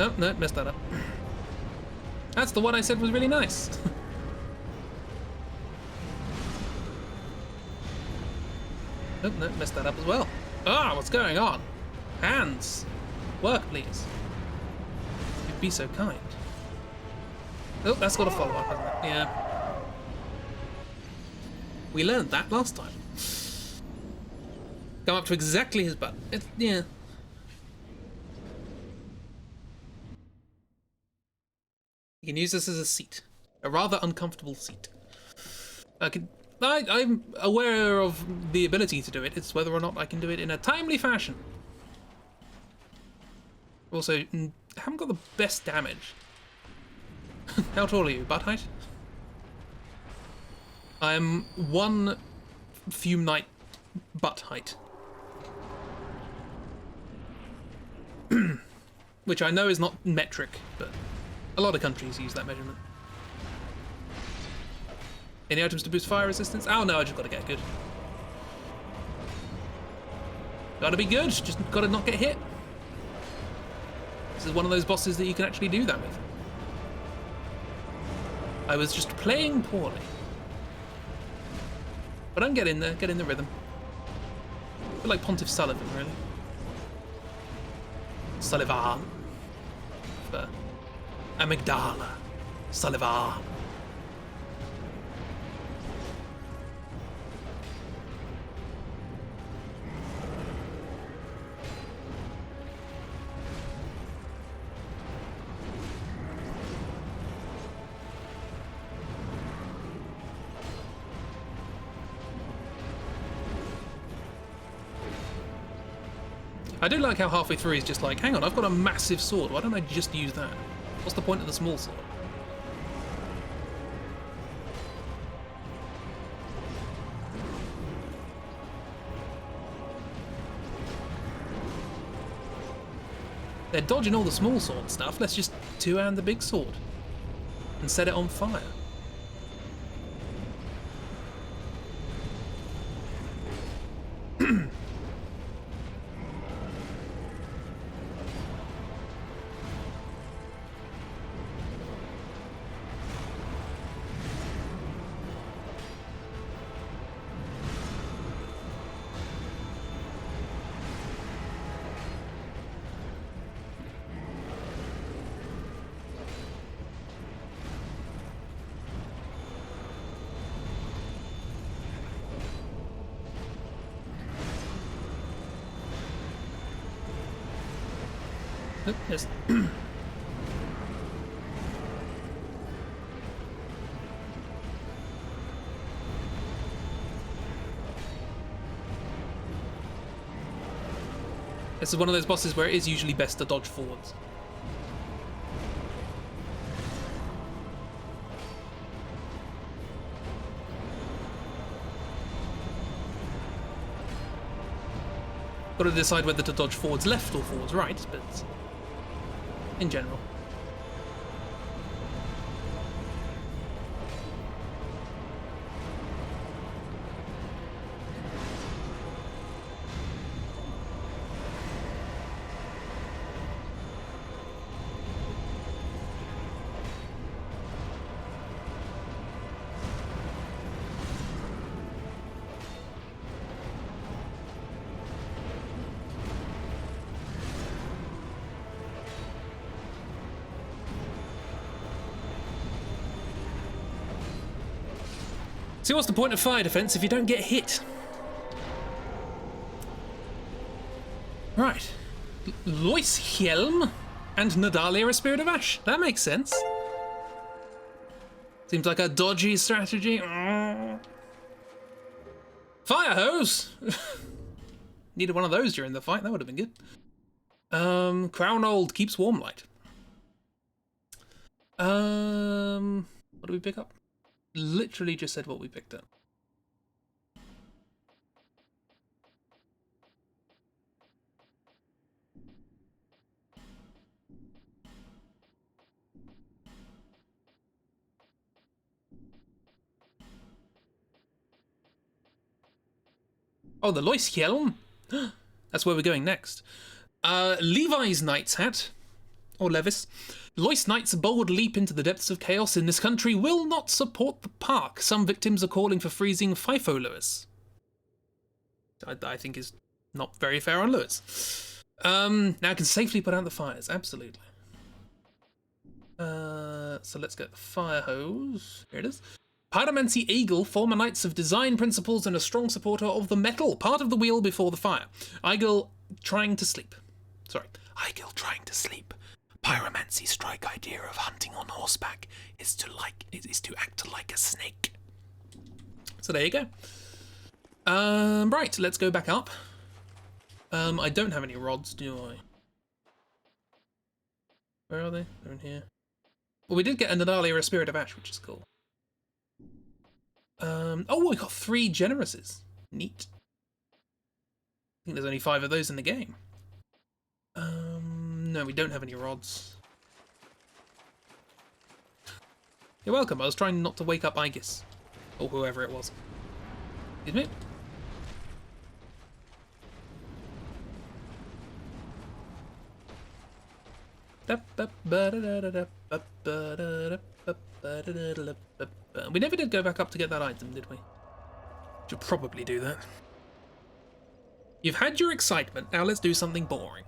Oh, no, messed that up. That's the one I said was really nice. Oh, no, messed that up as well. Ah, what's going on? Hands! Work, please. You'd be so kind. Oh, that's got a follow-up, hasn't it? Yeah. We learned that last time. Come up to exactly his button. Yeah. You can use this as a seat. A rather uncomfortable seat. I'm aware of the ability to do it. It's whether or not I can do it in a timely fashion. Also, haven't got the best damage. How tall are you? Butt height? I'm 1 Fume Knight butt height. Which I know is not metric, but a lot of countries use that measurement. Any items to boost fire resistance? Oh no, I just gotta get good. Gotta be good, just gotta not get hit. This is one of those bosses that you can actually do that with. I was just playing poorly. But I'm getting there, getting the rhythm. I feel like Pontiff Sullivan, really. Sullivan. For amygdala. Sullivan. I do like how halfway through he's just like, hang on, I've got a massive sword. Why don't I just use that? What's the point of the small sword? They're dodging all the small sword stuff. Let's just two-hand the big sword and set it on fire. Nope, yes. This is one of those bosses where it is usually best to dodge forwards. Got to decide whether to dodge forwards left or forwards right, but in general. See, what's the point of fire defense if you don't get hit? Right. Loishjelm and Nadalia a Spirit of Ash. That makes sense. Seems like a dodgy strategy. Fire hose! Needed one of those during the fight. That would have been good. Crown Old keeps warm light. What do we pick up? Literally just said what we picked up. Oh, the Loishjelm? That's where we're going next. Levi's Knight's Hat, or Levis. Lois Knight's bold leap into the depths of chaos in this country will not support the park. Some victims are calling for freezing FIFO Lewis. I think is not very fair on Lewis. Now I can safely put out the fires, absolutely. So let's get the fire hose. Here it is. Pyromancy Eagle, former Knights of Design Principles and a strong supporter of the metal. Part of the wheel before the fire. Eigil trying to sleep. Sorry. Eigil trying to sleep. Pyromancy strike idea of hunting on horseback is to act like a snake. So there you go. Right, let's go back up. I don't have any rods, do I? Where are they? They're in here. Well, we did get an earlier a Spirit of Ash, which is cool. Oh, we got 3 Generouses. Neat. I think there's only 5 of those in the game. No, we don't have any rods. You're welcome. I was trying not to wake up Aegis. Or whoever it was. Excuse me? We never did go back up to get that item, did we? Should probably do that. You've had your excitement, now let's do something boring.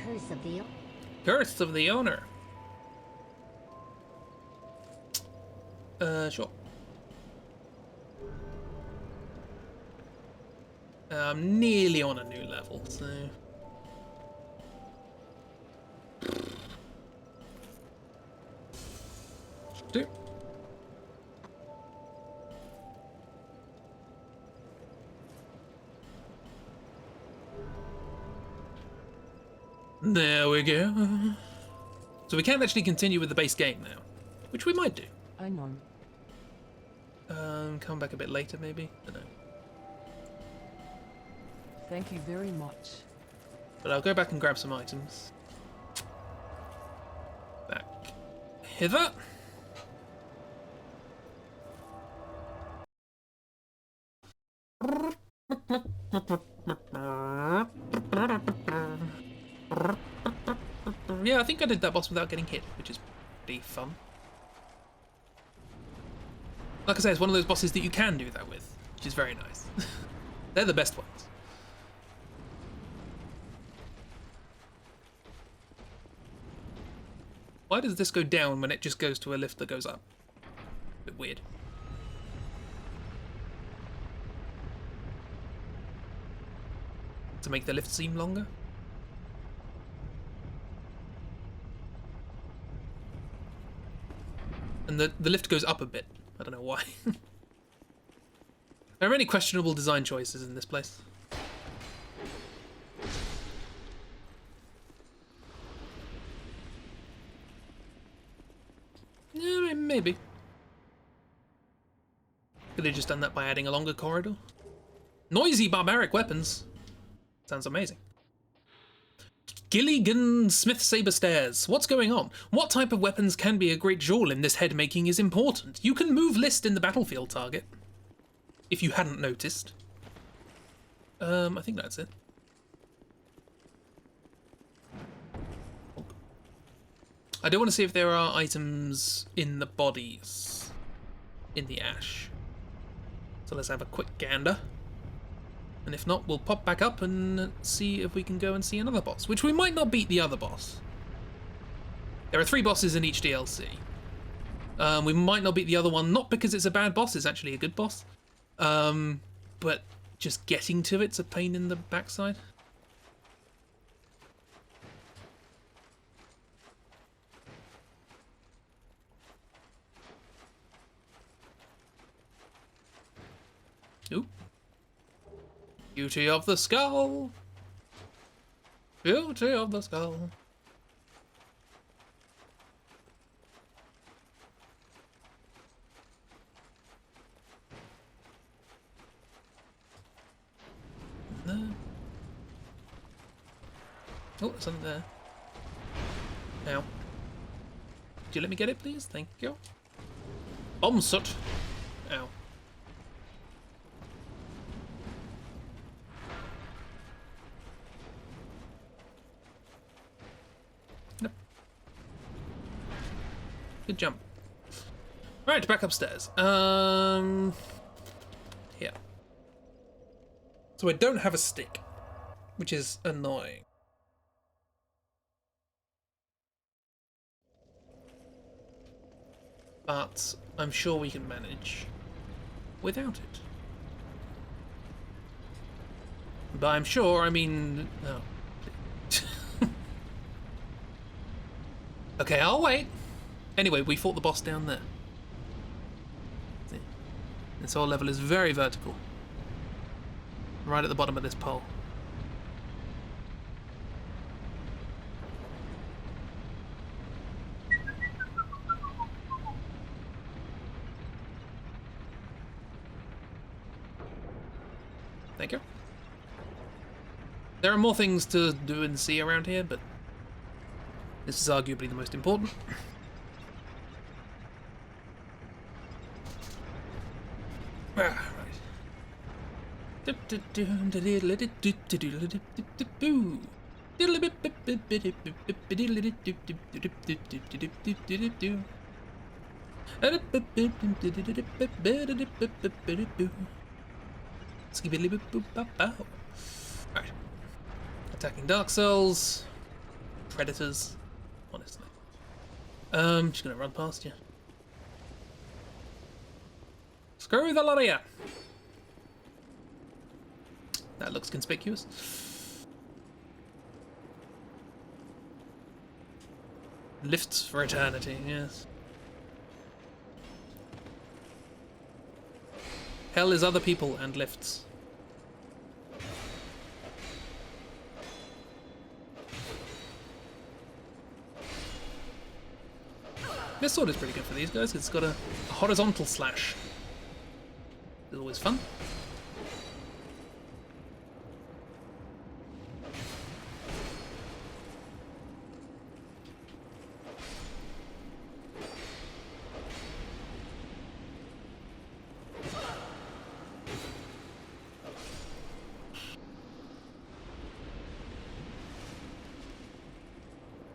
Curse of the Curse of the Owner. Sure. I'm nearly on a new level, so... Do. There we go. So we can't actually continue with the base game now, which we might do. I know. Come back a bit later, maybe? I don't know. Thank you very much. But I'll go back and grab some items. Back hither. Yeah, I think I did that boss without getting hit, which is pretty fun. Like I say, it's one of those bosses that you can do that with, which is very nice. They're the best ones. Why does this go down when it just goes to a lift that goes up? A bit weird. To make the lift seem longer? And the lift goes up a bit. I don't know why. There are many questionable design choices in this place. Yeah, maybe. Could have just done that by adding a longer corridor. Noisy barbaric weapons. Sounds amazing. Gilligan Smith Saber Stairs. What's going on? What type of weapons can be a great jewel in this head making is important. You can move list in the battlefield target. If you hadn't noticed. I think that's it. I do want to see if there are items in the bodies. In the ash. So let's have a quick gander. And if not, we'll pop back up and see if we can go and see another boss, which we might not beat the other boss. There are 3 bosses in each DLC. We might not beat the other one, not because it's a bad boss, it's actually a good boss. But just getting to it's a pain in the backside. Ooh. Beauty of the skull. Beauty of the skull. No. Oh, there's something there. Ow. Could you let me get it, please? Thank you. Bomb soot. Ow. Nope. Good jump. Right, back upstairs. Here. So I don't have a stick, which is annoying. But I'm sure we can manage without it. But I'm sure, I mean... Oh. Okay, I'll wait. Anyway, we fought the boss down there. See? This whole level is very vertical. Right at the bottom of this pole. Thank you. There are more things to do and see around here, but this is arguably the most important. Ah, right. Attacking Dark Souls. Predators. Honestly. Just gonna run past you. Screw the lot of ya! That looks conspicuous. Lifts for eternity, yes. Hell is other people and lifts. This sword is pretty good for these guys. It's got a horizontal slash. It's always fun.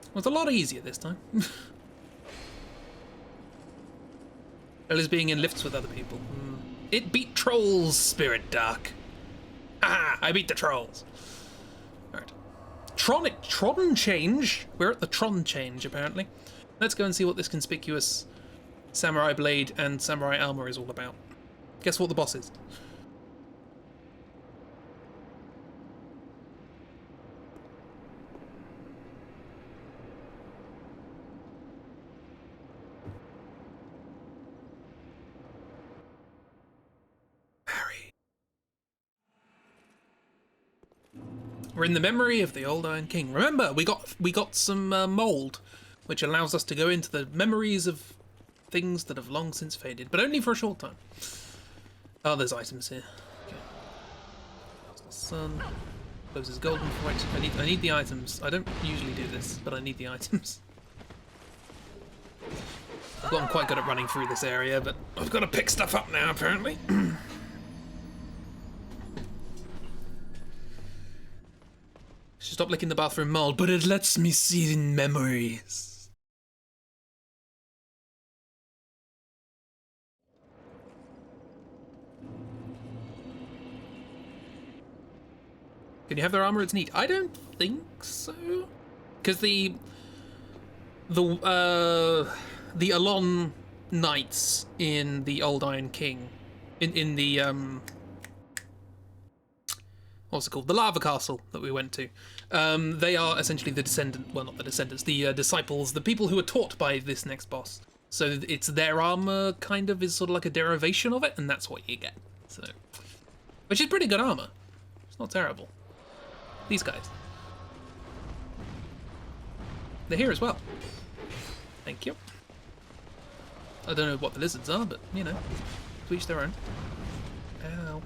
It was a lot easier this time. Well, as being in lifts with other people. It beat trolls, Spirit Dark. Ah, I beat the trolls. Alright. Tron change. We're at the Tron change, apparently. Let's go and see what this conspicuous samurai blade and samurai armor is all about. Guess what the boss is? We're in the memory of the old Iron King. Remember, we got some mold, which allows us to go into the memories of things that have long since faded, but only for a short time. Oh, there's items here. Okay. Sun. Closes golden point. I need the items. I don't usually do this, but I need the items. I've gotten quite good at running through this area, but I've got to pick stuff up now, apparently. Stop licking the bathroom mold, but it lets me see it in memories. Can you have their armor? It's neat. I don't think so, because the Alon Knights in the Old Iron King, in the what's it called? The lava castle that we went to. They are essentially the descendant, well, not the descendants, the disciples, the people who are taught by this next boss. So it's their armor kind of is sort of like a derivation of it, and that's what you get. So, which is pretty good armor. It's not terrible. These guys. They're here as well. Thank you. I don't know what the lizards are, but, you know, to each their own. Ow.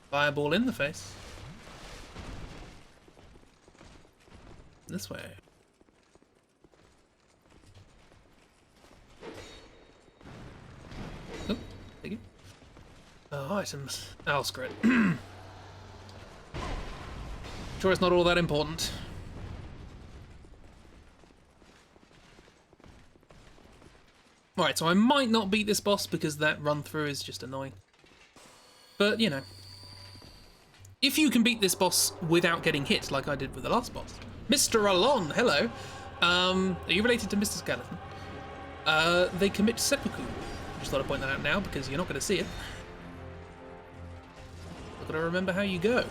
Fireball in the face. This way. Oh, thank you. Oh, items. Oh, screw it. Sure, it's not all that important. Alright, so I might not beat this boss because that run through is just annoying. But, you know. If you can beat this boss without getting hit, like I did with the last boss. Mr. Alon, hello. Are you related to Mr. Skeleton? They commit seppuku. Just thought I'd point that out now because you're not going to see it. I've got to remember how you go.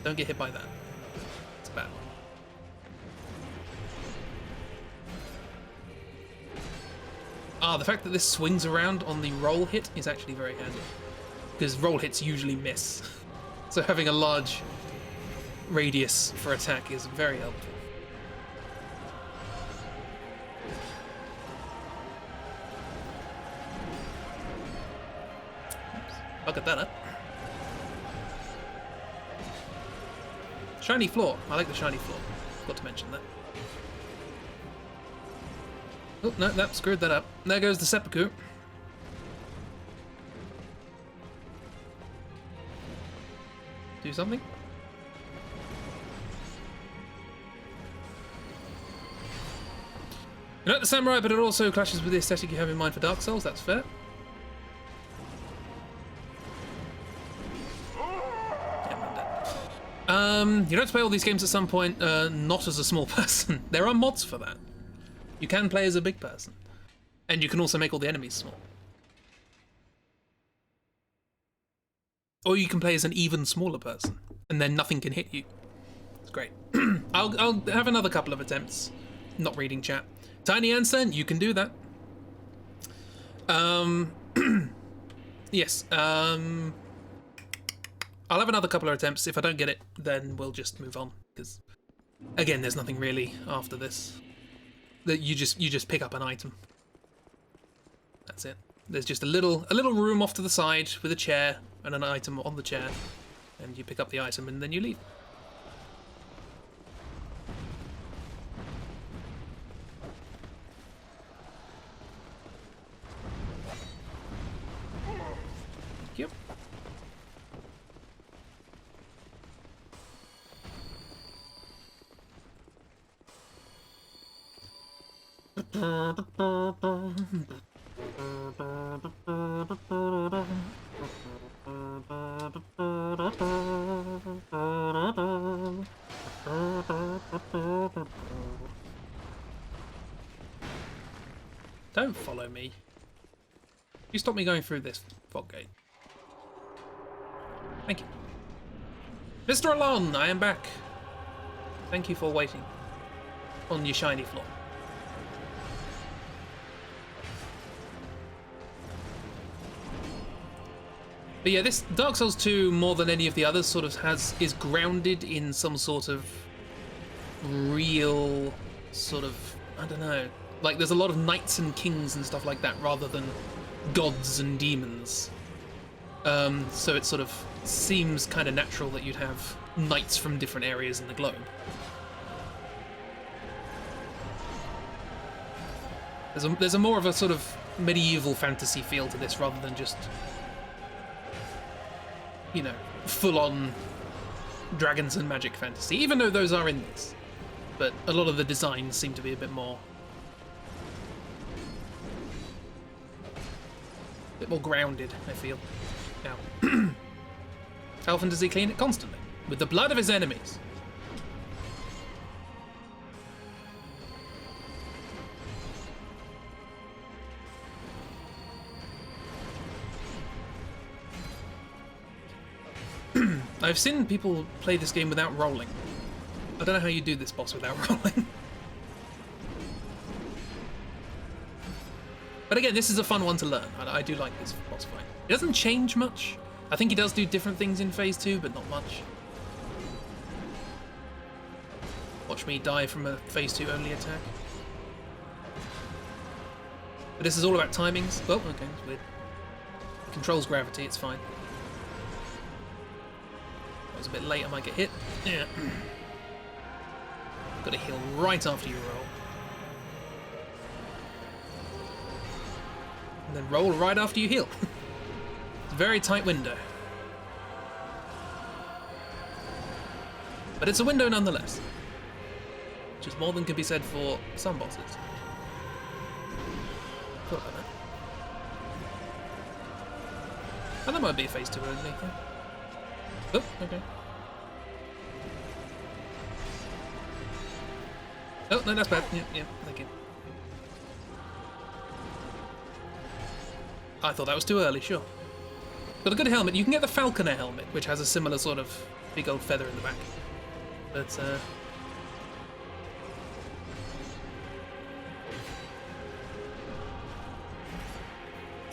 Don't get hit by that. It's bad. Ah, the fact that this swings around on the roll hit is actually very handy. because roll hits usually miss. So having a large radius for attack is very helpful. Oops. I'll get that up. Shiny floor. I like the shiny floor. Forgot to mention that. Oh, no, that screwed that up. There goes the seppuku. Do something? You're not the samurai, but it also clashes with the aesthetic you have in mind for Dark Souls. That's fair. You don't play all these games at some point, not as a small person. There are mods for that. You can play as a big person. And you can also make all the enemies small. Or you can play as an even smaller person, and then nothing can hit you. It's great. I'll have another couple of attempts. Not reading chat. Tiny Anson, you can do that. Yes. I'll have another couple of attempts. If I don't get it, then we'll just move on. Because, again, there's nothing really after this. That you just pick up an item. That's it. There's just a little room off to the side with a chair and an item on the chair, and you pick up the item and then you leave. Yep. Don't follow me. You stop me going through this fog gate. Thank you. Mr. Alon, I am back. Thank you for waiting on your shiny floor. But yeah, this Dark Souls 2, more than any of the others, sort of is grounded in some sort of real sort of, I don't know, like there's a lot of knights and kings and stuff like that rather than gods and demons. So it sort of seems kind of natural that you'd have knights from different areas in the globe. There's a more of a sort of medieval fantasy feel to this rather than just, you know, full-on dragons and magic fantasy, even though those are in this. But a lot of the designs seem to be a bit more grounded, I feel. Now, how often does he clean it? Constantly. With the blood of his enemies. I've seen people play this game without rolling. I don't know how you do this boss without rolling. But again, this is a fun one to learn. I do like this boss fight. It doesn't change much. I think he does do different things in Phase 2, but not much. Watch me die from a Phase 2 only attack. But this is all about timings. Oh, okay, that's weird. It controls gravity, it's fine. That was a bit late, I might get hit. Yeah. Gotta heal right after you roll. And then roll right after you heal. It's a very tight window. But it's a window nonetheless. Which is more than can be said for some bosses. Thought about that. And that might be a Phase 2 only. Yeah. Oh, okay. Oh, no, that's bad. Yeah, thank you. I thought that was too early, sure. Got a good helmet. You can get the Falconer helmet, which has a similar sort of big old feather in the back. But, is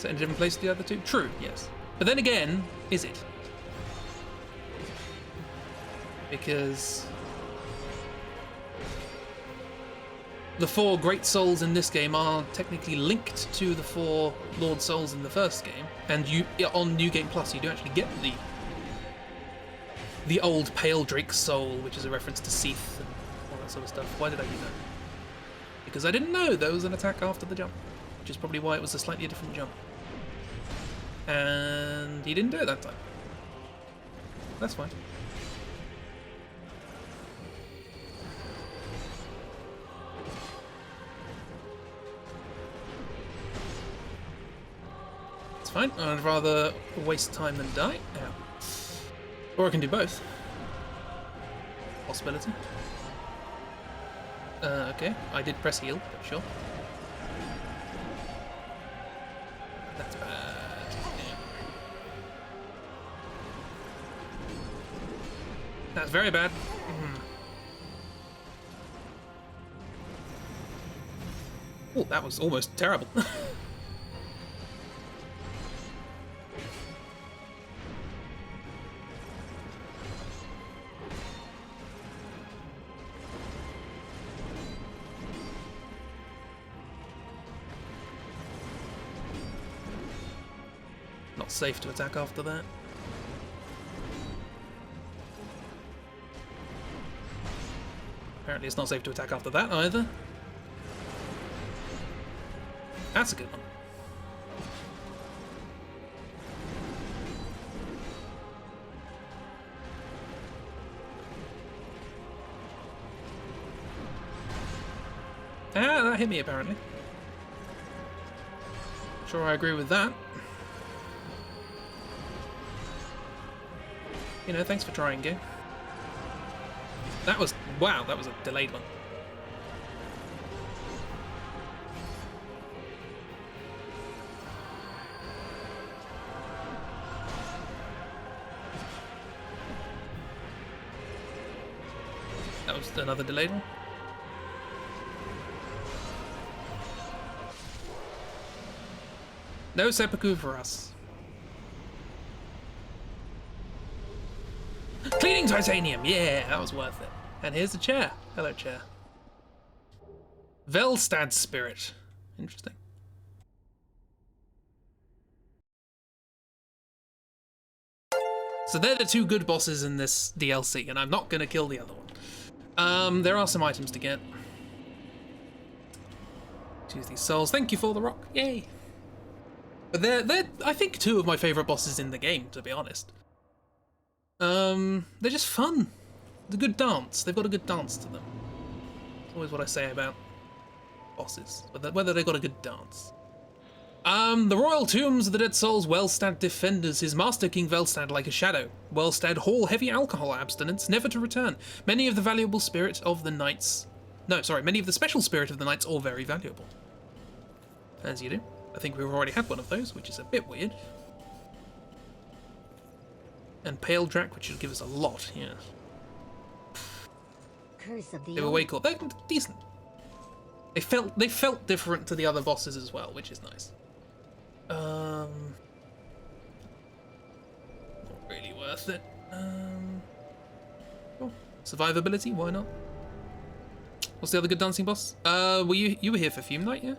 that in a different place to the other two? True, yes. But then again, is it? Because the 4 Great Souls in this game are technically linked to the 4 Lord Souls in the first game, and you on New Game Plus you do actually get the old Pale Drake Soul, which is a reference to Seath and all that sort of stuff. Why did I do that? Because I didn't know there was an attack after the jump, which is probably why it was a slightly different jump. And he didn't do it that time. That's fine. It's fine. I'd rather waste time than die. Yeah. Or I can do both. Possibility. Okay, I did press heal, but sure. That's bad. Yeah. That's very bad. Oh, that was almost terrible. Not safe to attack after that. Apparently it's not safe to attack after that either. That's a good one. Ah, that hit me apparently. Sure, I agree with that. You know, thanks for trying, game. That was... wow, that was a delayed one. That was another delayed one. No seppuku for us. Cleaning titanium! Yeah, that was worth it. And here's the chair. Hello, chair. Velstad spirit. Interesting. So they're the 2 good bosses in this DLC, and I'm not going to kill the other one. There are some items to get. Choose these souls. Thank you for the rock. Yay! But they're I think 2 of my favourite bosses in the game, to be honest. They're just fun. It's a good dance. They've got a good dance to them. That's always what I say about bosses, whether they've got a good dance. The royal tombs of the dead souls, Welstad defenders, his master King Velstad like a shadow. Welstad hall heavy alcohol abstinence, never to return. Many of the valuable spirit of the knights... No, sorry, many of the special spirit of the knights, all very valuable. As you do. I think we've already had one of those, which is a bit weird. And Pale Drak, which should give us a lot, yeah. Curse of the They were way cool. They're decent. They felt different to the other bosses as well, which is nice. Not really worth it. Cool. Survivability, why not? What's the other good dancing boss? Were you were here for Fume Night, yeah?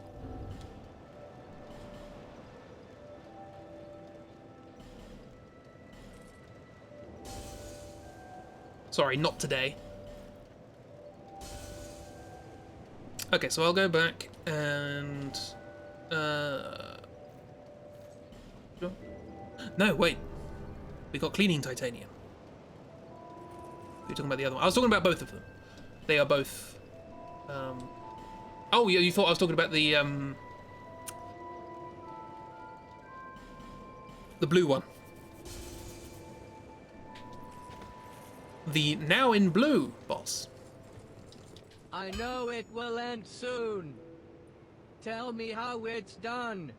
Sorry, not today. Okay, so I'll go back and... Sure. No, wait. We got cleaning titanium. You're talking about the other one. I was talking about both of them. They are both... Oh, you thought I was talking about the blue one. The now in blue boss. I know it will end soon. Tell me how it's done.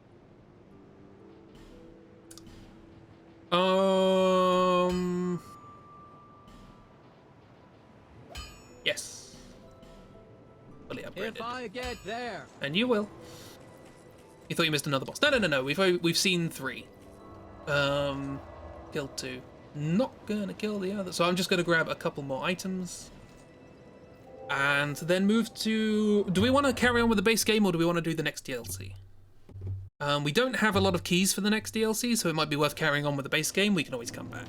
Yes. Fully upgraded. If I get there. And you will. You thought you missed another boss. No. We've seen 3. Killed 2. Not gonna kill the other. So I'm just gonna grab a couple more items. And then move to... Do we want to carry on with the base game or do we want to do the next DLC? We don't have a lot of keys for the next DLC, so it might be worth carrying on with the base game. We can always come back.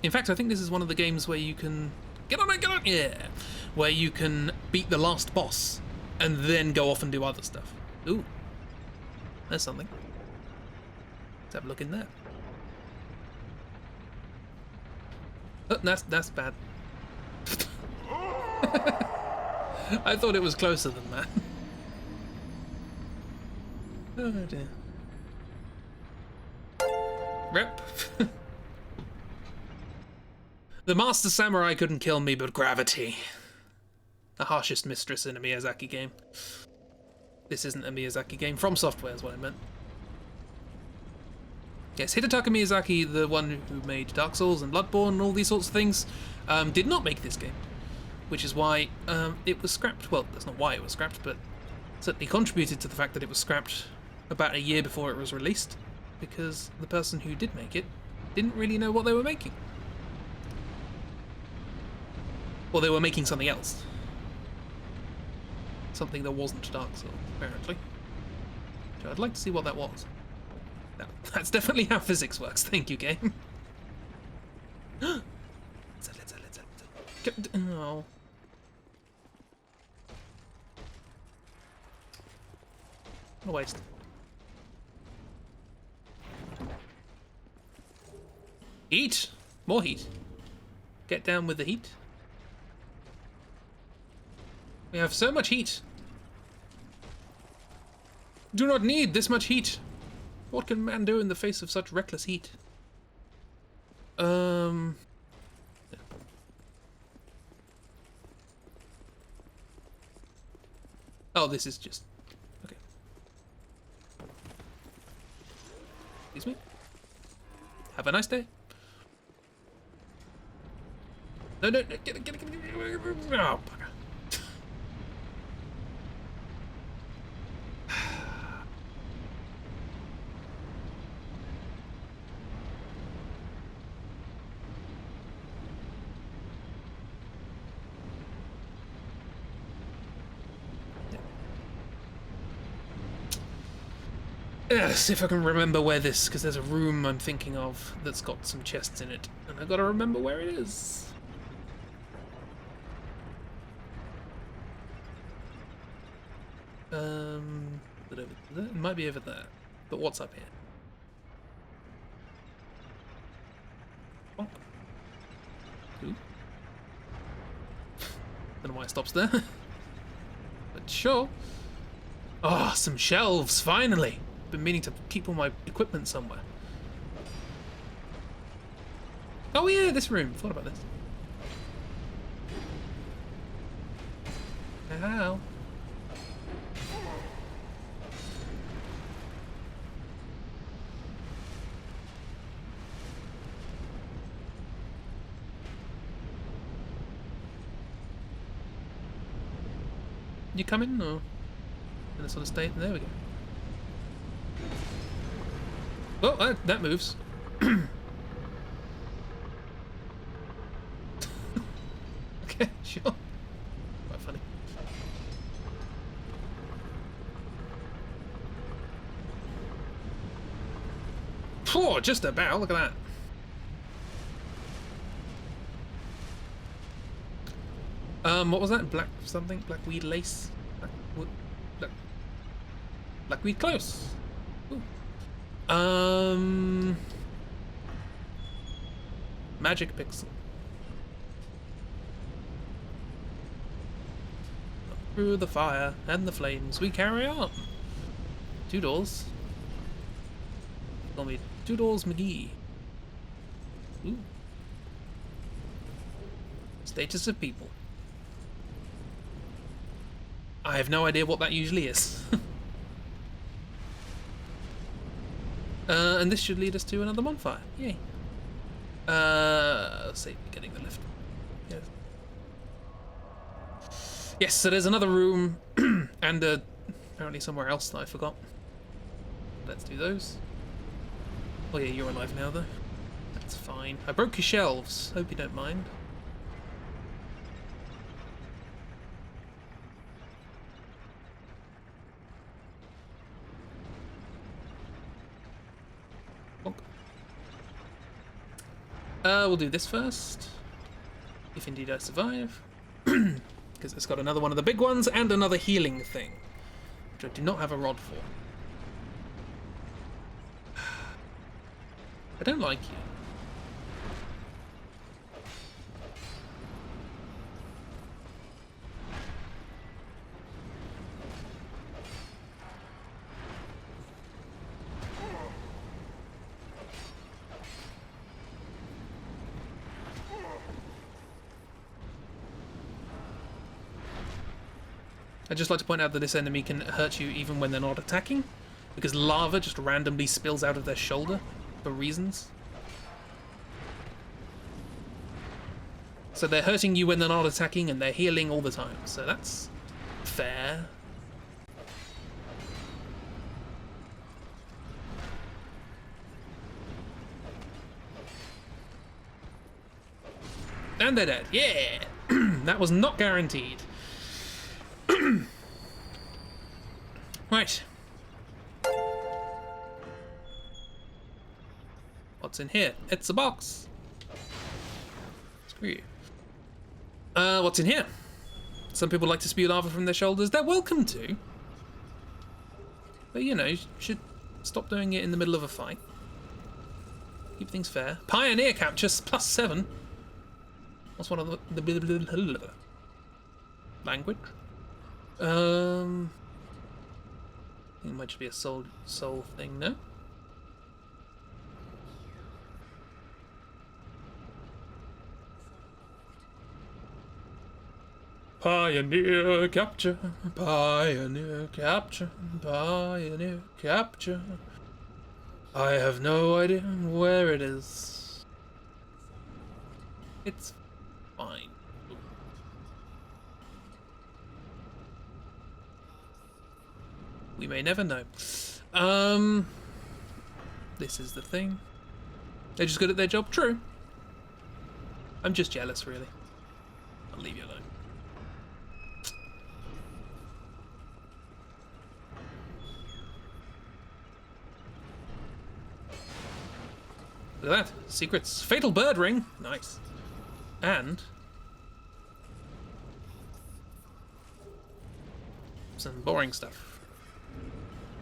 In fact, I think this is one of the games where you can... Get on it, get on it! Yeah! Where you can beat the last boss and then go off and do other stuff. Ooh. There's something. Let's have a look in there. Oh, that's bad. I thought it was closer than that. Oh dear. Rep. The Master Samurai couldn't kill me, but gravity. The harshest mistress in a Miyazaki game. This isn't a Miyazaki game. From Software is what I meant. Yes, Hidetaka Miyazaki, the one who made Dark Souls and Bloodborne and all these sorts of things, did not make this game. Which is why it was scrapped. Well, that's not why it was scrapped, but certainly contributed to the fact that it was scrapped about a year before it was released. Because the person who did make it didn't really know what they were making. Or they were making something else. Something that wasn't Dark Souls, apparently. So I'd like to see what that was. No, that's definitely how physics works. Thank you, game. Oh. What a waste. Heat! More heat. Get down with the heat. We have so much heat. Do not need this much heat. What can man do in the face of such reckless heat? Oh, this is just... Okay. Excuse me. Have a nice day. No, get it. Oh, bugger. See if I can remember where this, because there's a room I'm thinking of that's got some chests in it, and I've got to remember where it is. It might be over there, but what's up here? Bonk. Ooh. Don't know why it stops there, but sure. Oh, some shelves, finally! Been meaning to keep all my equipment somewhere. Oh yeah, this room. Thought about this. Ow. You coming or in a sort of state? There we go. Oh, that moves. Okay, sure. Quite funny. Oh, just about. Look at that. What was that? Black something? Blackweed lace? Blackweed close. Ooh. Magic pixel. Through the fire and the flames we carry on. 2 doors. Call me 2 doors Mcgee. Ooh. Status of people. I have no idea what that usually is. And this should lead us to another bonfire. Yay. Save me getting the lift. Yes. Yes, so there's another room and a apparently somewhere else that I forgot. Let's do those. Oh yeah, you're alive now though. That's fine. I broke your shelves. Hope you don't mind. Bonk. We'll do this first. If indeed I survive. Because it's got another one of the big ones and another healing thing. Which I do not have a rod for. I don't like you. I'd just like to point out that this enemy can hurt you even when they're not attacking, because lava just randomly spills out of their shoulder for reasons. So they're hurting you when they're not attacking, and they're healing all the time, so that's fair. And they're dead. Yeah! That was not guaranteed. Right. What's in here? It's a box. Screw you. What's in here? Some people like to spew lava from their shoulders. They're welcome to. But you know, you should stop doing it in the middle of a fight. Keep things fair. Pioneer capture +7. What's one of the language? I think it might just be a soul thing, no? Pioneer capture, pioneer capture, pioneer capture. I have no idea where it is. It's fine. We may never know. This is the thing. They're just good at their job. True. I'm just jealous, really. I'll leave you alone. Look at that. Secrets. Fatal bird ring. Nice. And some boring stuff.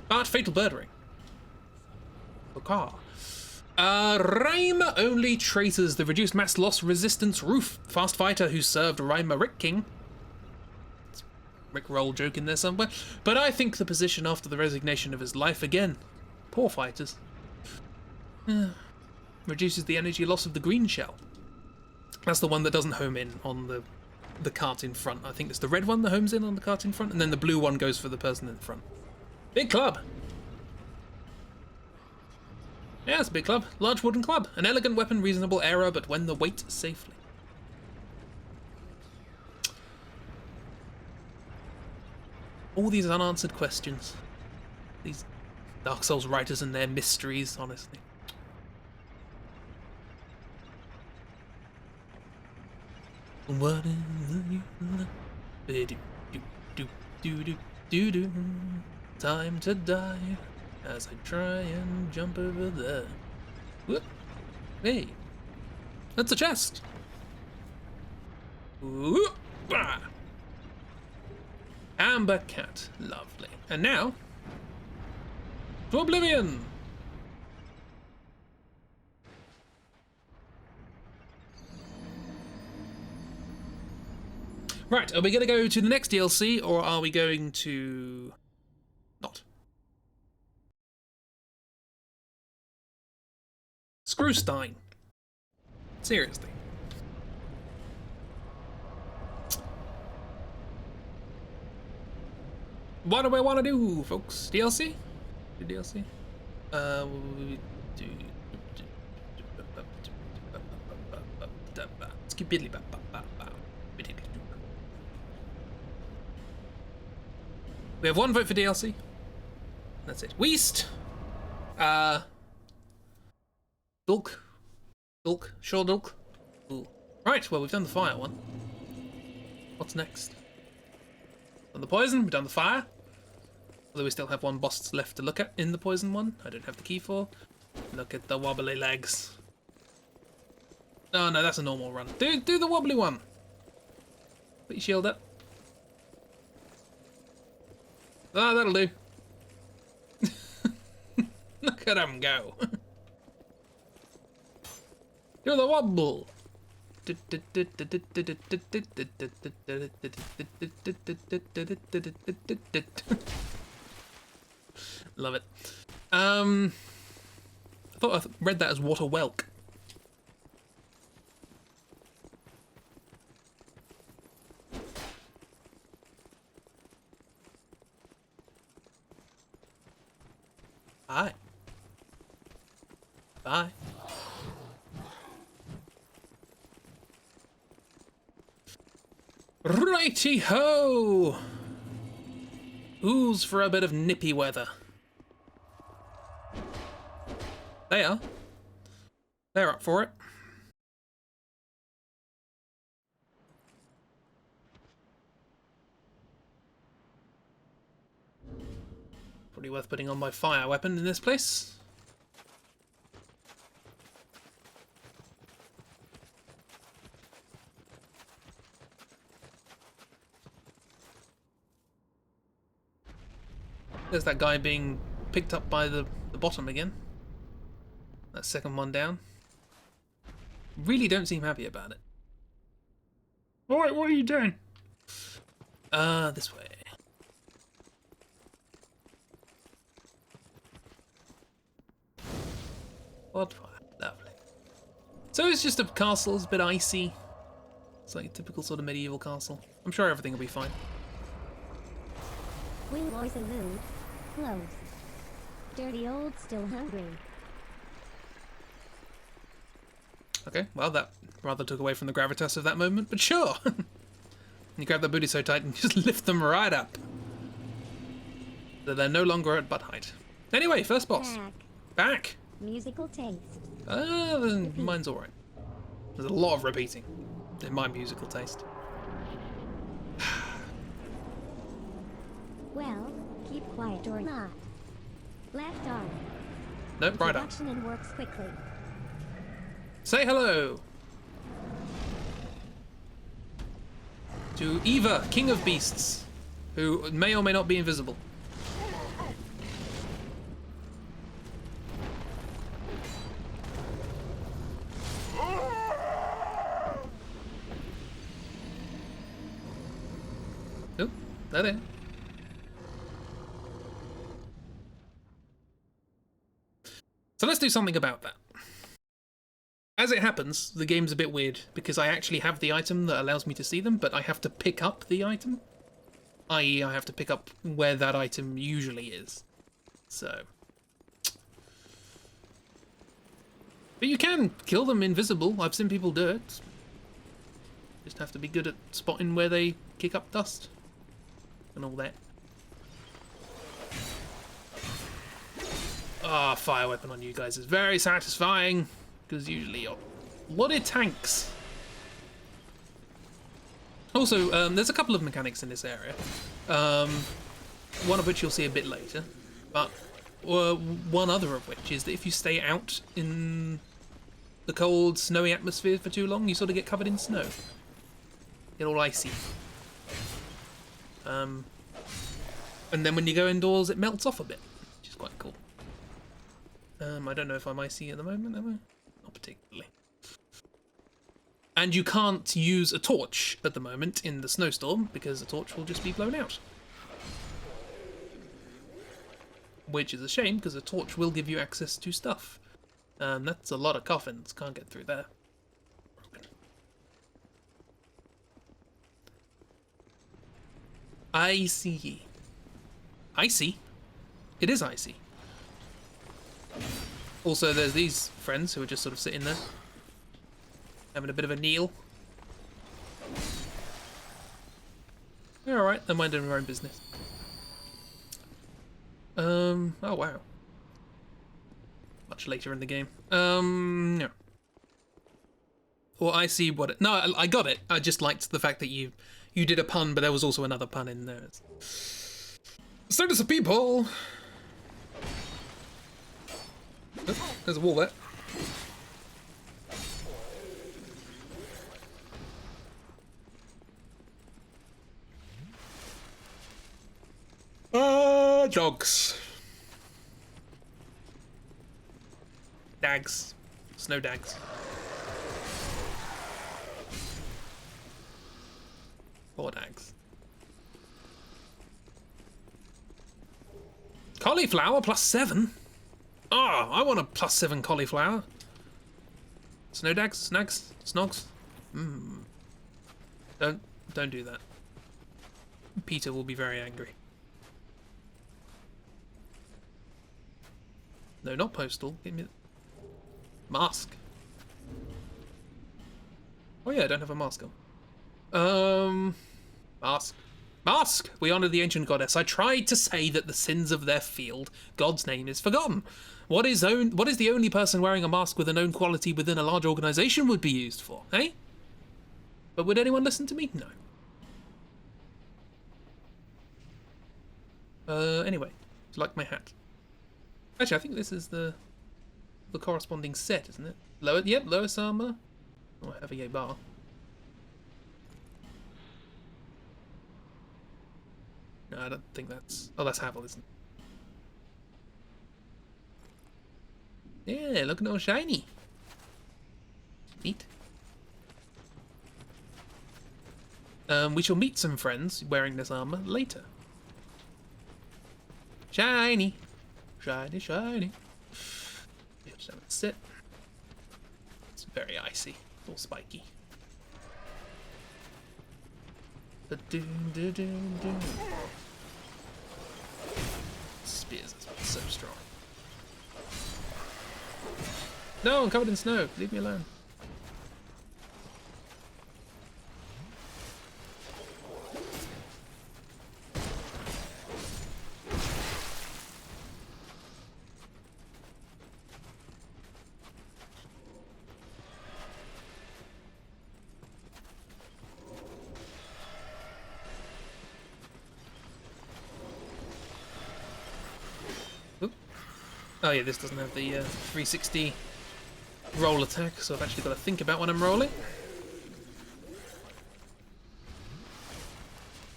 But fatal bird ring. Okay. Rhyme only traces the reduced mass loss resistance roof. Fast fighter who served Rhymer Rick King. It's Rick Roll joke in there somewhere. But I think the position after the resignation of his life again. Poor fighters. Reduces the energy loss of the green shell. That's the one that doesn't home in on the cart in front. I think it's the red one that homes in on the cart in front, and then the blue one goes for the person in front. Big club. Yeah, it's a big club. Large wooden club. An elegant weapon, reasonable error, but when the weight safely. All these unanswered questions. These Dark Souls writers and their mysteries, honestly. What is do time to die as I try and jump over there. Whoop. Hey, that's a chest. Whoop. Ah. Amber cat, lovely. And now to oblivion. Right, are we going to go to the next DLC, or are we going to not? Screwstein. Seriously. What do I want to do, folks? DLC? Do DLC? We do... We have one vote for DLC. That's it. Weast! Dulk. Dulk. Sure, Dulk. Ooh. Right, well, we've done the fire one. What's next? Done the poison, we've done the fire. Although we still have one boss left to look at in the poison one. I don't have the key for. Look at the wobbly legs. Oh no, that's a normal run. Do the wobbly one. Put your shield up. Ah, that'll do. Look at him go. Do the wobble. Love it. I thought I read that as what a whelk. Bye. Bye. Righty ho! Who's for a bit of nippy weather? They are. They're up for it. Probably worth putting on my fire weapon in this place. There's that guy being picked up by the bottom again. That second one down. Really don't seem happy about it. Alright, what are you doing? This way. Wildfire, lovely. So it's just a castle, it's a bit icy. It's like a typical sort of medieval castle. I'm sure everything will be fine. Wing voice and mood. Close. Dirty old, still hungry. Okay, well that rather took away from the gravitas of that moment, but sure! You grab that booty so tight and just lift them right up. So they're no longer at butt height. Anyway, first boss. Back! Musical taste. Then mine's alright. There's a lot of repeating in my musical taste. Well, keep quiet or not. Left arm. Nope, right up. Production and works quickly. Say hello to Eva, King of Beasts, who may or may not be invisible. Oh, they're there. So let's do something about that. As it happens, the game's a bit weird, because I actually have the item that allows me to see them, but I have to pick up the item. I.e., I have to pick up where that item usually is. So. But you can kill them invisible. I've seen people do it. Just have to be good at spotting where they kick up dust. And all that. Ah, fire weapon on you guys is very satisfying. Because usually you're bloody tanks. Also, there's a couple of mechanics in this area. One of which you'll see a bit later. But one other of which is that if you stay out in the cold, snowy atmosphere for too long, you sort of get covered in snow. Get all icy. And then when you go indoors, it melts off a bit, which is quite cool. I don't know if I'm icy at the moment, am I? Not particularly. And you can't use a torch at the moment in the snowstorm because a torch will just be blown out. Which is a shame because a torch will give you access to stuff. That's a lot of coffins, can't get through there. Broken. Icy. Icy? It is icy. Also, there's these friends who are just sort of sitting there, having a bit of a kneel. They're alright, they're minding their own business. Oh wow. Much later in the game. No. Well, I see what it... No, I got it. I just liked the fact that you did a pun, but there was also another pun in there. So does the people. Oh, there's a wall there. Dogs. Dags. Snow dags. Poor dags. Cauliflower +7? Oh, I want a +7 cauliflower. Snow dags? Snags? Snogs? Don't do that. Peter will be very angry. No, not postal. Give me... Mask. Oh yeah, I don't have a mask on. Mask. Mask! We honour the ancient goddess. I tried to say that the sins of their field, God's name is forgotten. What is the only person wearing a mask with a known quality within a large organisation would be used for, eh? But would anyone listen to me? No. Anyway, do you like my hat? Actually, I think this is the corresponding set, isn't it? Lowest armor. Oh, have a bar. No, I don't think that's... Oh, that's Havel, isn't it? Yeah, looking all shiny. Neat. We shall meet some friends wearing this armor later. Shiny. Shiny, shiny. Just have it sit. It's very icy, all spiky. Spears is so strong. No, I'm covered in snow. Leave me alone. Oh yeah, this doesn't have the 360 roll attack, so I've actually got to think about when I'm rolling.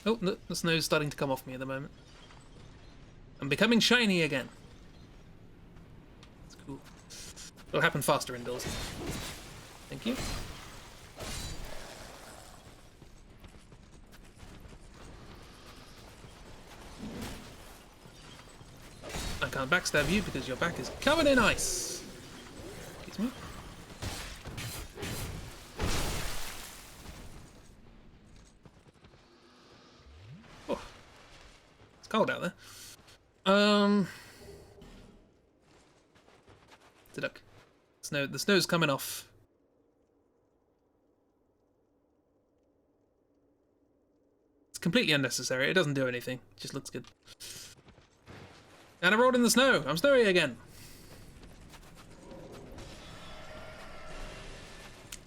Oh, no, the snow's starting to come off me at the moment. I'm becoming shiny again. That's cool. It'll happen faster indoors. Thank you. I can't backstab you because your back is covered in ice. Excuse me. Oh, it's cold out there. Look, snow. The snow's coming off. It's completely unnecessary. It doesn't do anything. It just looks good. And I rolled in the snow. I'm snowy again.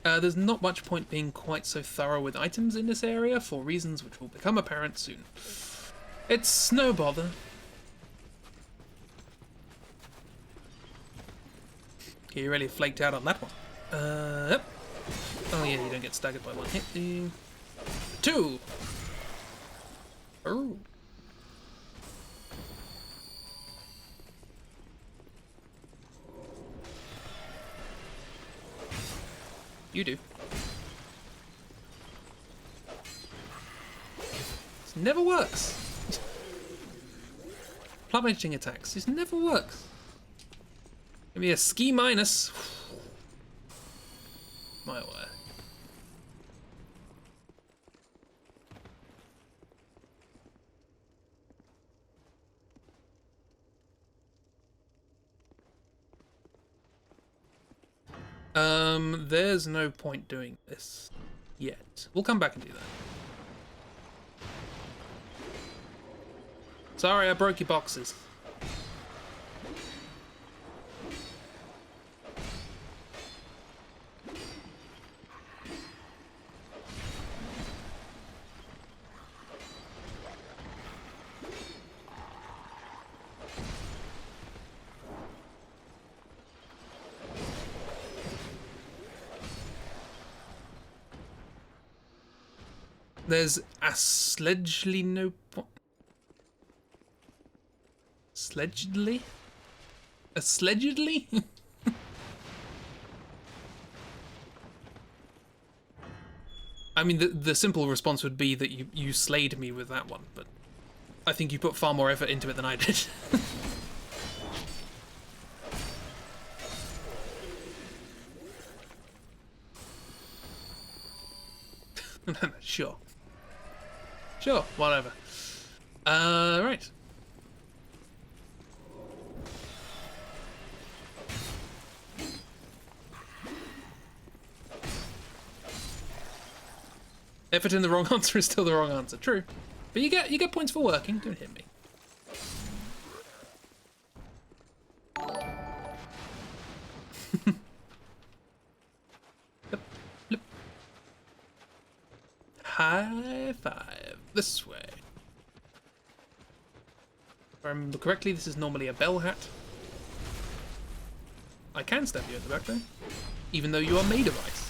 There's not much point being quite so thorough with items in this area for reasons which will become apparent soon. It's no bother. Okay, you really flaked out on that one. Yep. Oh yeah, you don't get staggered by one hit. 2. Oh. You do. This never works. Plummeting attacks. This never works. Give me a ski minus. My word. There's no point doing this yet. We'll come back and do that. Sorry, I broke your boxes. There's a sledgely no... Sledgedly? A sledgedly? I mean, the simple response would be that you slayed me with that one, but I think you put far more effort into it than I did. Sure. Sure, whatever. Right. Effort in the wrong answer is still the wrong answer. True. But you get points for working. Don't hit me. Lip, lip. High five. This way. If I remember correctly, this is normally a bell hat. I can stab you at the back though, even though you are made of ice.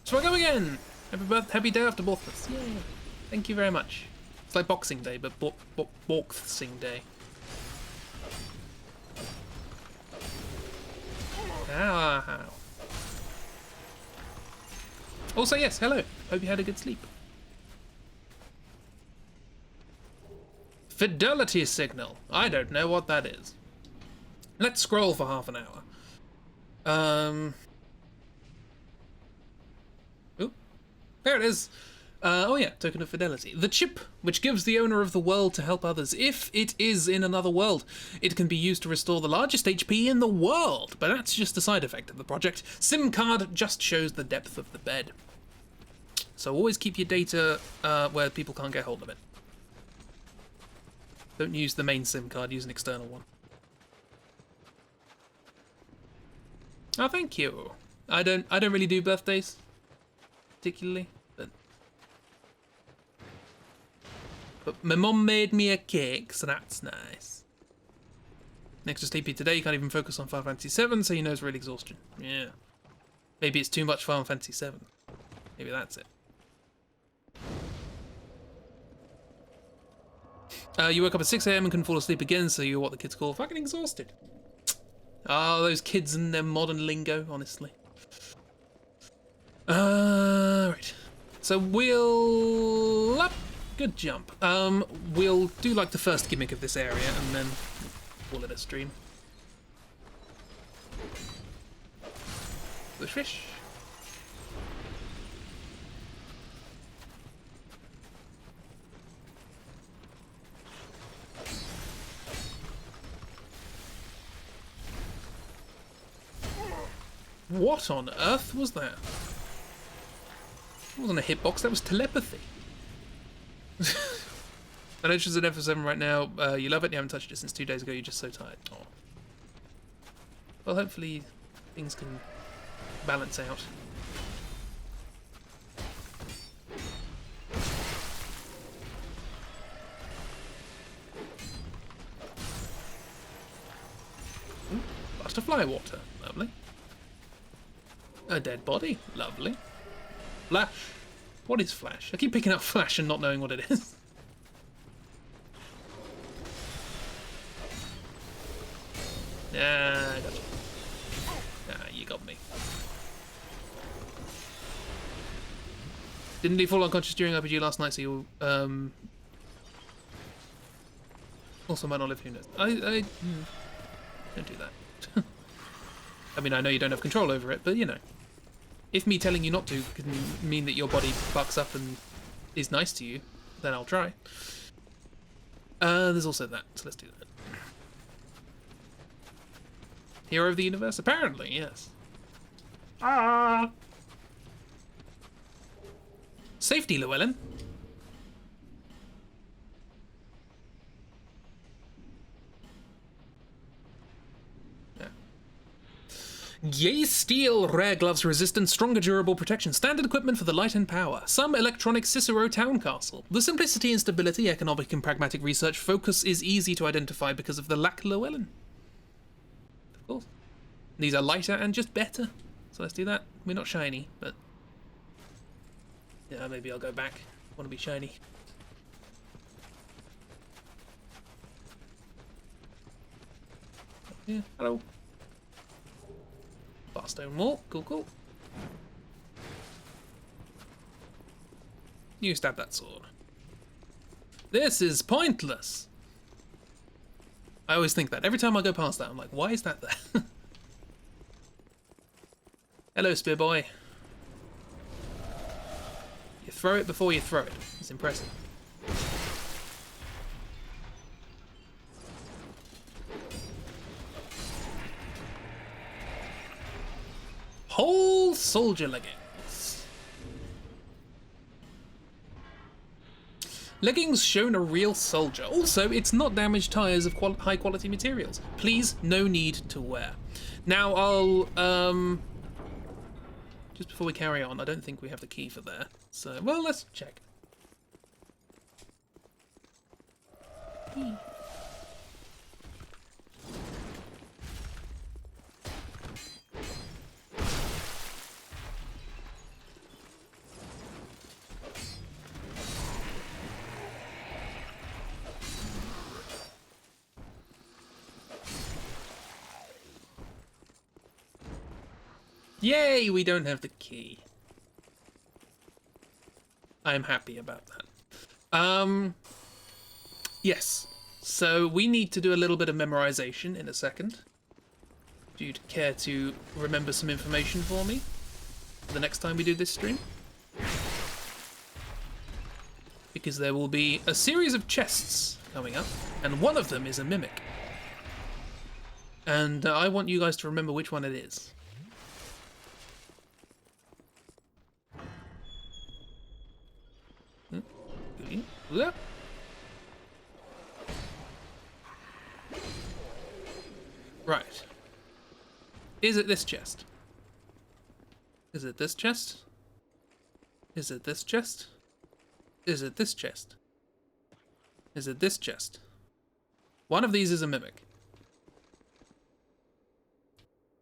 So I go again! Happy day after Boxing. Yay! Thank you very much. It's like Boxing Day, but Boxing Day. Ow. Also, yes, hello. Hope you had a good sleep. Fidelity signal. I don't know what that is. Let's scroll for half an hour. Oop. There it is. Oh yeah, token of fidelity. The chip, which gives the owner of the world to help others. If it is in another world, it can be used to restore the largest HP in the world. But that's just a side effect of the project. SIM card just shows the depth of the bed. So always keep your data where people can't get hold of it. Don't use the main SIM card, use an external one. Oh, thank you. I don't really do birthdays, particularly, but my mum made me a cake, so that's nice. Next to sleepy today, you can't even focus on Final Fantasy VII, so you know it's real exhaustion. Yeah. Maybe it's too much Final Fantasy VII. Maybe that's it. You woke up at 6 AM and couldn't fall asleep again, so you're what the kids call fucking exhausted. Oh, those kids and their modern lingo, honestly. Right. So we'll... Up. Good jump. We'll do like the first gimmick of this area and then call it a stream. The fish. What on earth was that? That wasn't a hitbox, that was telepathy. I know she's at F7 right now. You love it, you haven't touched it since 2 days ago, you're just so tired. Oh. Well, hopefully things can balance out. Ooh, butterfly water, lovely. A dead body, lovely. Flash. What is Flash? I keep picking up Flash and not knowing what it is. Yeah, I got you. Ah, you got me. Didn't he fall unconscious during RPG last night, so you also might not live, who knows. I don't do that. I mean, I know you don't have control over it, but you know. If me telling you not to can mean that your body bucks up and is nice to you, then I'll try. There's also that, so let's do that. Hero of the universe? Apparently, yes. Ah! Safety, Llewellyn. Yay steel, rare gloves resistant, stronger durable protection, standard equipment for the light and power. Some electronic Cicero town castle. The simplicity and stability, economic and pragmatic research focus is easy to identify because of the lack Llewellyn. Of course. These are lighter and just better. So let's do that. We're not shiny, but yeah, maybe I'll go back. Want to be shiny. Yeah, hello. Bar stone wall. Cool, cool. You stab that sword. This is pointless. I always think that. Every time I go past that, I'm like, why is that there? Hello, spear boy. You throw it before you throw it. It's impressive. Whole soldier leggings. Leggings shown a real soldier. Also, it's not damaged tires of high quality materials. Please, no need to wear. Now I'll just before we carry on, I don't think we have the key for there. So, well, let's check. Yay, we don't have the key. I'm happy about that. Yes. So we need to do a little bit of memorization in a second. Do you care to remember some information for me the next time we do this stream? Because there will be a series of chests coming up, and one of them is a mimic. And I want you guys to remember which one it is. Yeah. Right. Is it this chest? Is it this chest? Is it this chest? Is it this chest? Is it this chest? One of these is a mimic.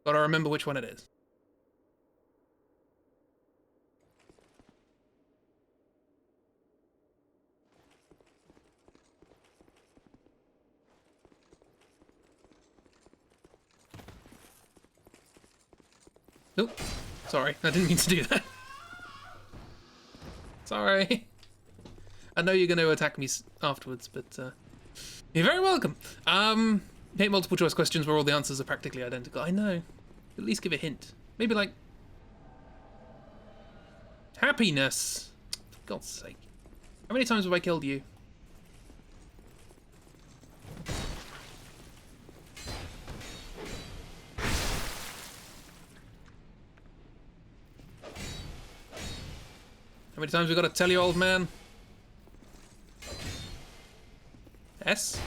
Gotta remember which one it is. Oh, sorry, I didn't mean to do that. Sorry. I know you're going to attack me afterwards, but you're very welcome. Hate multiple choice questions where all the answers are practically identical. I know. At least give a hint. Maybe like happiness. For God's sake. How many times have I killed you? How many times we got to tell you, old man? S?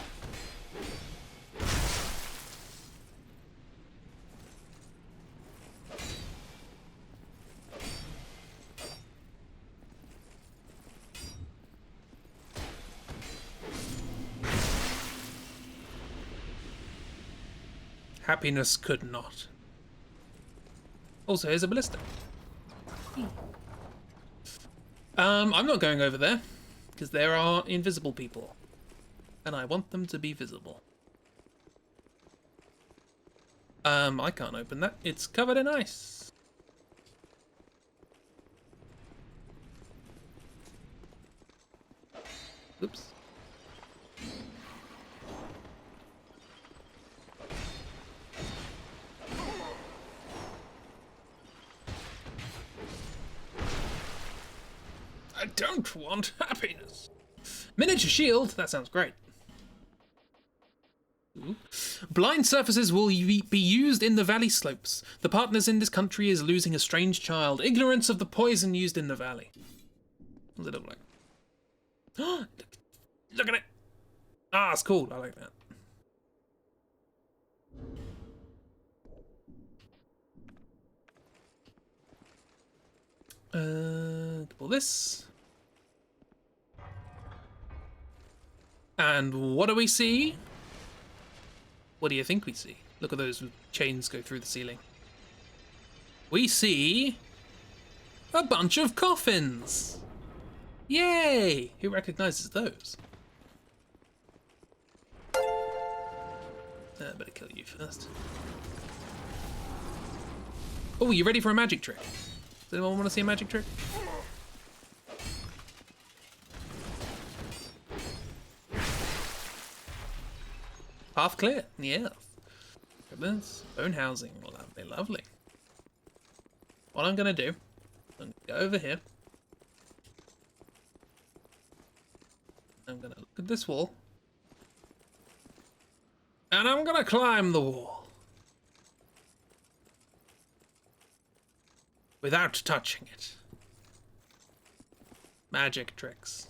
Happiness could not. Also, here's a ballista. I'm not going over there, because there are invisible people. And I want them to be visible. I can't open that. It's covered in ice. Oops. I don't want happiness. Miniature shield? That sounds great. Ooh. Blind surfaces will be used in the valley slopes. The partners in this country is losing a strange child. Ignorance of the poison used in the valley. What does it look like? Look at it. Ah, it's cool. I like that. Pull this. And what do we see? What do you think we see? Look at those chains go through the ceiling. we see a bunch of coffins. Yay! Who recognizes those? Better kill you first. Oh, you ready for a magic trick? Does anyone want to see a magic trick? Half clear, yeah. Goodness, bone housing, lovely, lovely. What I'm gonna do, I'm gonna go over here. I'm gonna look at this wall. And I'm gonna climb the wall. Without touching it. Magic tricks.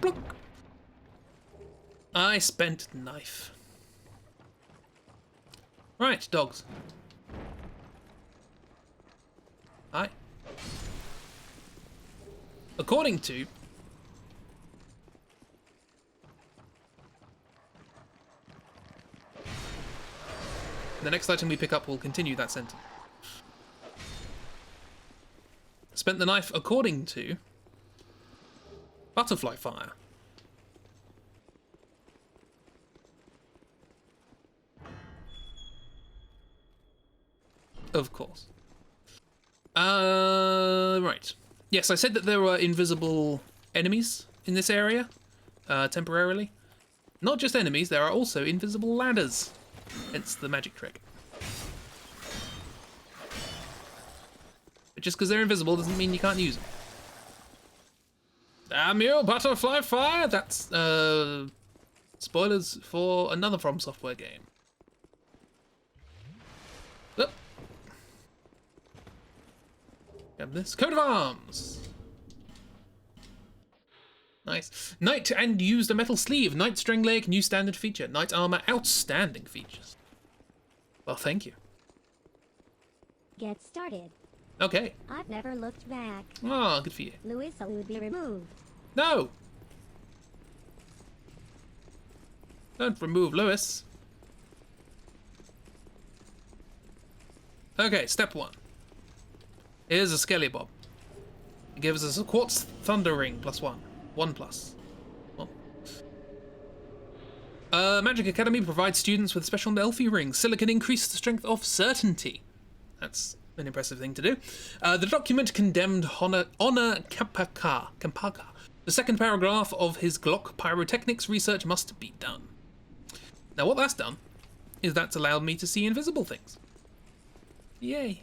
Plunk. I spent knife. Right, dogs. Hi. According to the next item we pick up will continue that sentence. Spent the knife according to butterfly fire. Of course. Right. Yes, I said that there were invisible enemies in this area, temporarily. Not just enemies, there are also invisible ladders. Hence the magic trick. But just because they're invisible doesn't mean you can't use them. Damn you, butterfly fire! That's, spoilers for another From Software game. Oh. Grab this. Coat of arms! Nice. Knight and used a metal sleeve. Knight string leg, new standard feature. Knight armor, outstanding features. Well, thank you. Get started. Okay. I've never looked back. Oh, good for you. Louis will be removed. No! Don't remove Lewis. Okay, step 1. Here's a Skelly Bob. It gives us a quartz thunder ring +1. 1+. Well. Magic Academy provides students with special Elfie rings. Silicon increases the strength of certainty. That's an impressive thing to do. The document condemned Honor Kampaka. The second paragraph of his Glock pyrotechnics research must be done. Now what that's done is that's allowed me to see invisible things. Yay.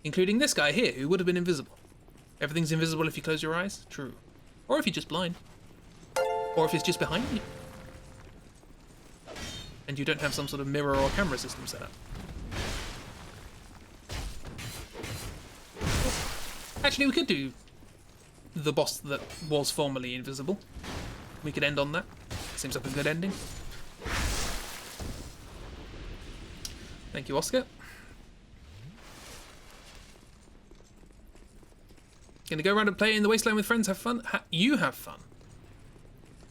Including this guy here, who would have been invisible. Everything's invisible if you close your eyes? True. Or if you're just blind. Or if it's just behind you. And you don't have some sort of mirror or camera system set up. Actually, we could do the boss that was formerly invisible. We could end on that. Seems like a good ending. Thank you, Oscar. Gonna go around and play in the wasteland with friends, have fun? You have fun.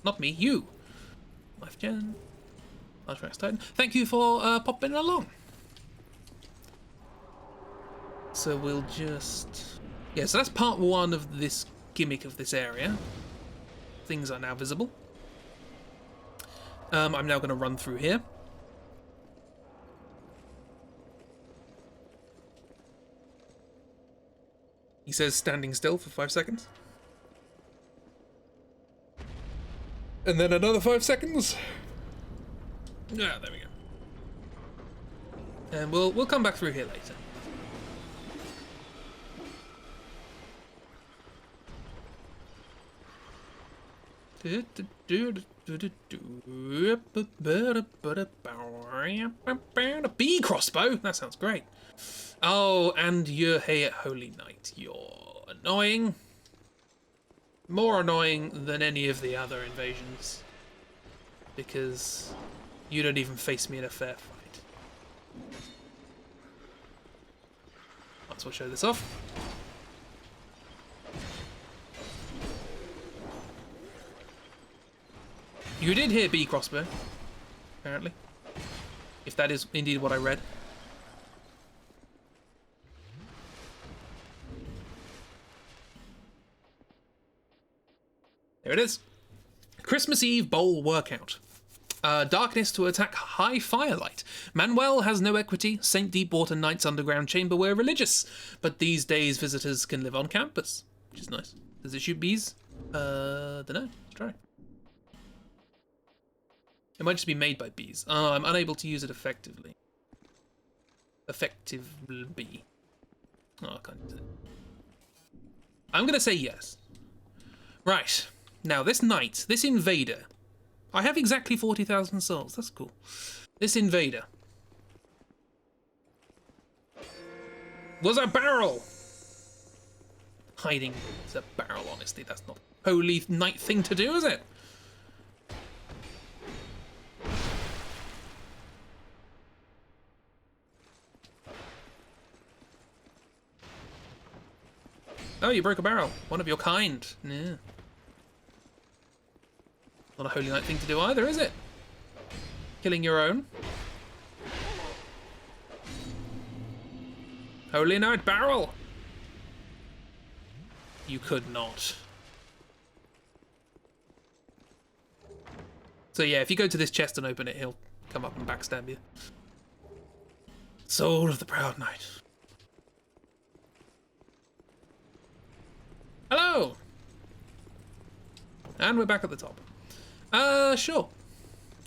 Not me, you. Life Gen. Large Rex Titan. Thank you for popping along. So we'll just... Yeah, so that's part 1 of this gimmick of this area. Things are now visible. I'm now going to run through here. He says standing still for 5 seconds. And then another 5 seconds. Yeah, there we go. And we'll come back through here later. Bee crossbow? That sounds great. Oh, and you're here, Holy Knight. You're annoying. More annoying than any of the other invasions. Because you don't even face me in a fair fight. Might as well show this off. You did hear B crossbow, apparently. If that is indeed what I read. There it is. Christmas Eve bowl workout. Darkness to attack high firelight. Manuel has no equity. St. Deepwater Knight's underground chamber were religious, but these days visitors can live on campus, which is nice. Does it shoot bees? Dunno. Let's try. It might just be made by bees. Oh, I'm unable to use it effectively. Effectively. Oh, I can't use it. I'm gonna say yes. Right. Now, this knight, this invader. I have exactly 40,000 souls. That's cool. This invader was a barrel. Hiding is a barrel, honestly. That's not a holy knight thing to do, is it? Oh, you broke a barrel. One of your kind. Yeah. Not a holy knight thing to do either, is it? Killing your own. Holy knight barrel. You could not. So yeah, if you go to this chest and open it, he'll come up and backstab you. Soul of the proud knight. Hello! And we're back at the top. Sure.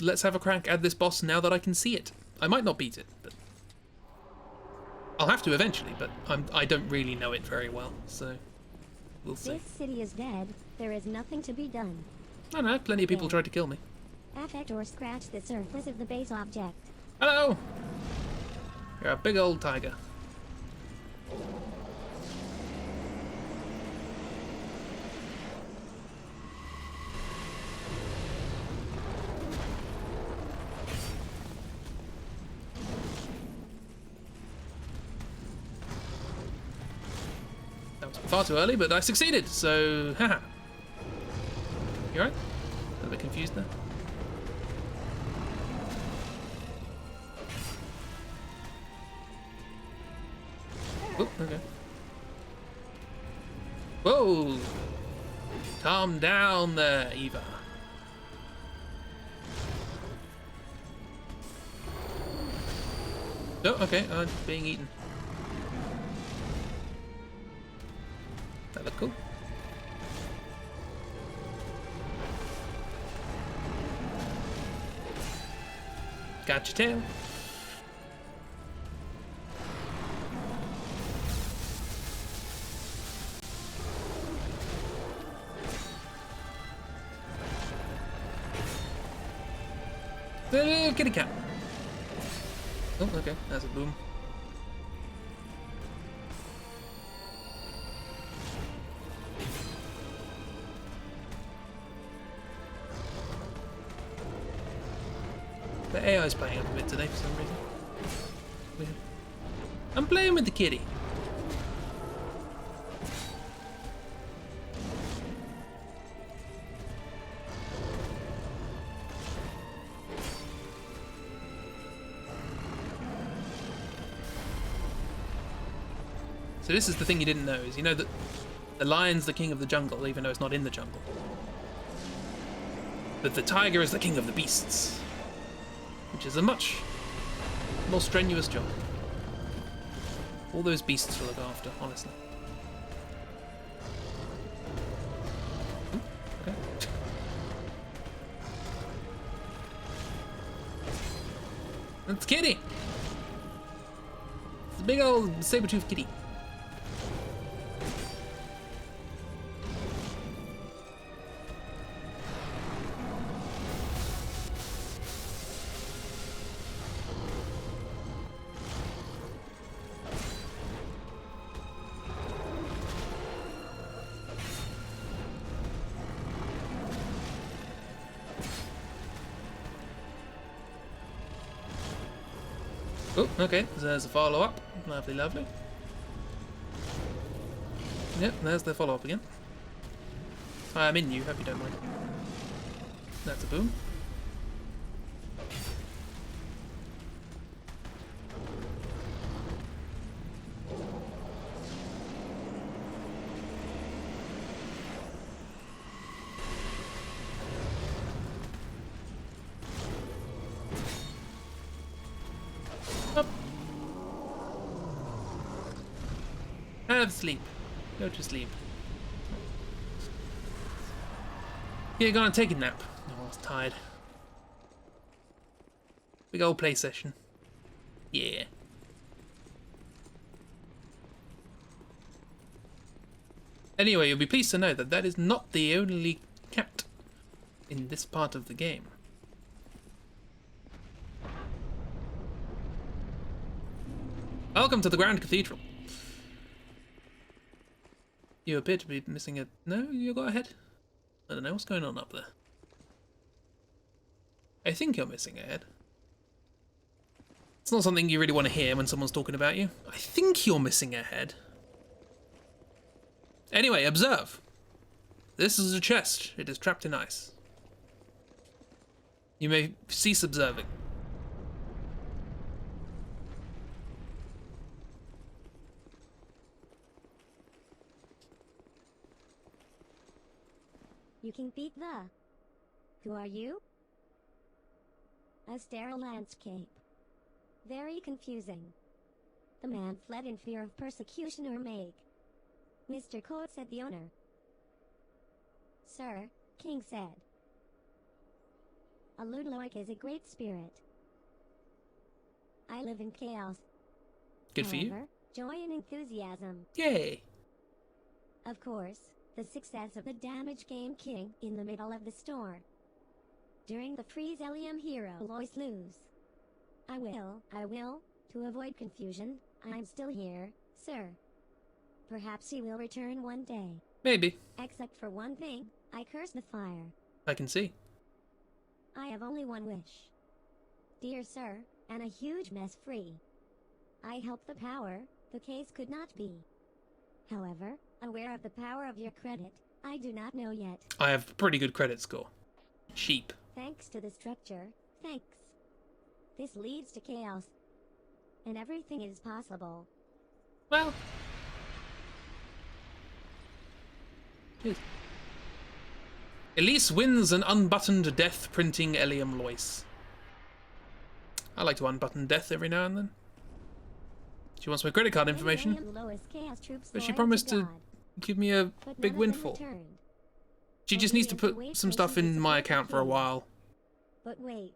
Let's have a crack at this boss now that I can see it. I might not beat it, but I'll have to eventually, but I don't really know it very well, so we'll see. This city is dead. There is nothing to be done. I know, plenty of people tried to kill me. Affect or scratch the surface of the base object. Hello! You're a big old tiger. Far too early, but I succeeded, so haha. You alright? A little bit confused there. Oh, okay. Whoa! Calm down there, Eva. Oh, okay, I'm being eaten. That look cool. Got your tail. Kitty cat. Oh, okay, that's a boom. The AI is playing up a bit today for some reason. Weird. I'm playing with the kitty. So this is the thing you didn't know, is you know that the lion's the king of the jungle, even though it's not in the jungle. But the tiger is the king of the beasts, which is a much more strenuous job. All those beasts to look after, honestly. Okay. That's Kitty! It's a big old saber-toothed kitty. Oh, okay, there's a follow-up. Lovely, lovely. Yep, there's the follow-up again. I'm in you, hope you don't mind. That's a boom. Up. Have sleep. Go to sleep. Yeah, go and take a nap. Oh, I was tired. Big old play session. Yeah. Anyway, you'll be pleased to know that that is not the only cat in this part of the game. Welcome to the Grand Cathedral. You appear to be missing a... No, you go ahead. I don't know what's going on up there. I think you're missing a head. It's not something you really want to hear when someone's talking about you. I think you're missing a head. Anyway, observe. This is a chest. It is trapped in ice. You may cease observing. You can beat the... Who are you? A sterile landscape. Very confusing. The man fled in fear of persecution or make. Mr. Coates said the owner. Sir, King said. A Ludloic is a great spirit. I live in chaos. Good for you. However, joy and enthusiasm. Yay. Of course, the success of the damage game King in the middle of the storm. During the freeze Elium hero Lois lose. I will, to avoid confusion, I'm still here, sir. Perhaps he will return one day. Maybe. Except for one thing, I curse the fire. I can see. I have only one wish. Dear sir, and a huge mess free. I help the power, the case could not be. However, aware of the power of your credit, I do not know yet. I have a pretty good credit score. Cheap. Thanks to the structure, thanks. This leads to chaos. And everything is possible. Well. Good. Elise wins an unbuttoned death printing Elium Lois. I like to unbutton death every now and then. She wants my credit card information, but she promised to give me a big windfall. She just needs to put some stuff in my account for a while. But wait.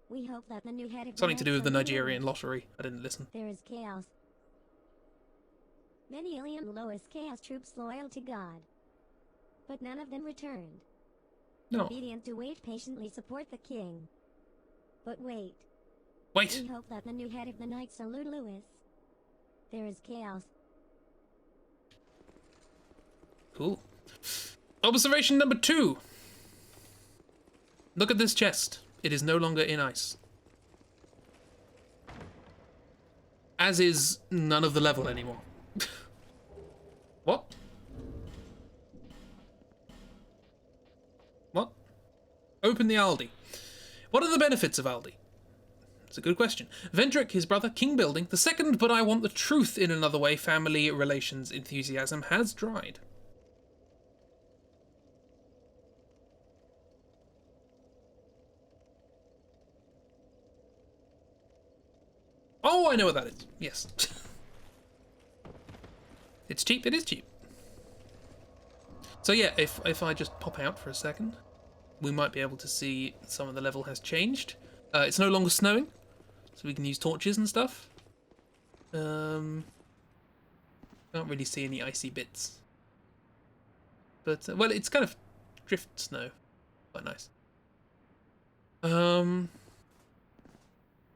We hope that the new head of Something to do with the Nigerian lottery. I didn't listen. There is chaos. Many Elium Lois chaos troops loyal to God. But none of them returned. No. Obedient to wait patiently support the king. But wait. Wait. We hope that the new head of the Knights salute Lewis. There is chaos. Cool. Observation number 2. Look at this chest. It is no longer in ice. As is none of the level anymore. What? What? Open the Aldi. What are the benefits of Aldi? It's a good question. Vendrick, his brother, king building. The second, but I want the truth in another way, family relations enthusiasm has dried. Oh, I know what that is. Yes. It's cheap. It is cheap. So yeah, if I just pop out for a second, we might be able to see some of the level has changed. It's no longer snowing, so we can use torches and stuff. Can't really see any icy bits. But, well, it's kind of drift snow. Quite nice.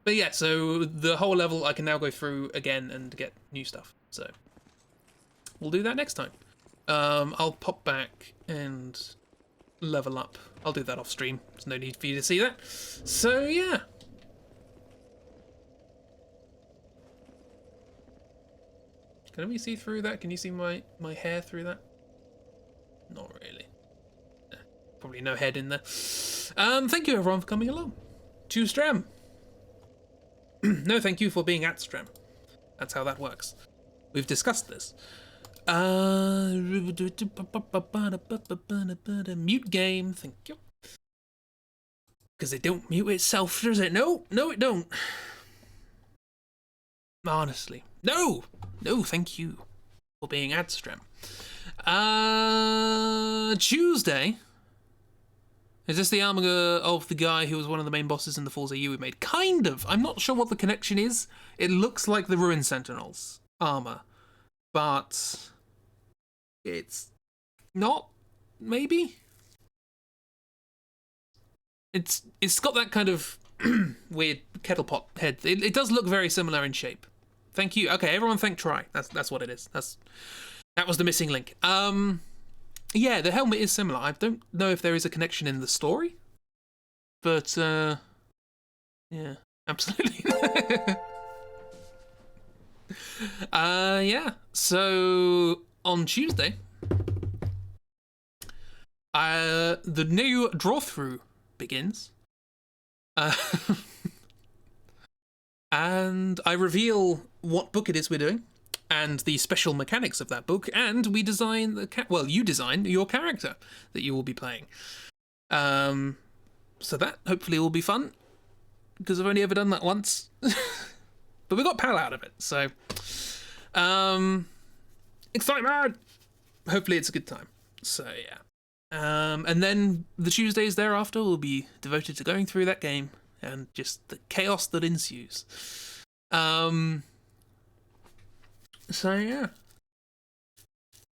But yeah, so the whole level I can now go through again and get new stuff. So we'll do that next time. I'll pop back and level up. I'll do that off stream. There's no need for you to see that. So yeah. Can we see through that? Can you see my hair through that? Not really. Probably no head in there. Thank you everyone for coming along to Stram. No, thank you for being at Stram. That's how that works. We've discussed this. Mute game, thank you. Because it don't mute itself, does it? No, it don't. Honestly. No, thank you for being at Stram. Tuesday. Is this the armor of the guy who was one of the main bosses in the Forza U we made? Kind of. I'm not sure what the connection is. It looks like the Ruin Sentinels armor, but it's not. Maybe it's got that kind of weird kettle pot head. It does look very similar in shape. Thank you. Okay, everyone, thank Try. That's what it is. That was the missing link. Yeah, the helmet is similar. I don't know if there is a connection in the story, but yeah, absolutely. Yeah. So on Tuesday, the new draw through begins, and I reveal what book it is we're doing, and the special mechanics of that book, and we design you design your character that you will be playing. So that hopefully will be fun, because I've only ever done that once. But we got PAL out of it, so excitement! Hopefully it's a good time. So yeah. And then the Tuesdays thereafter will be devoted to going through that game and just the chaos that ensues. So yeah.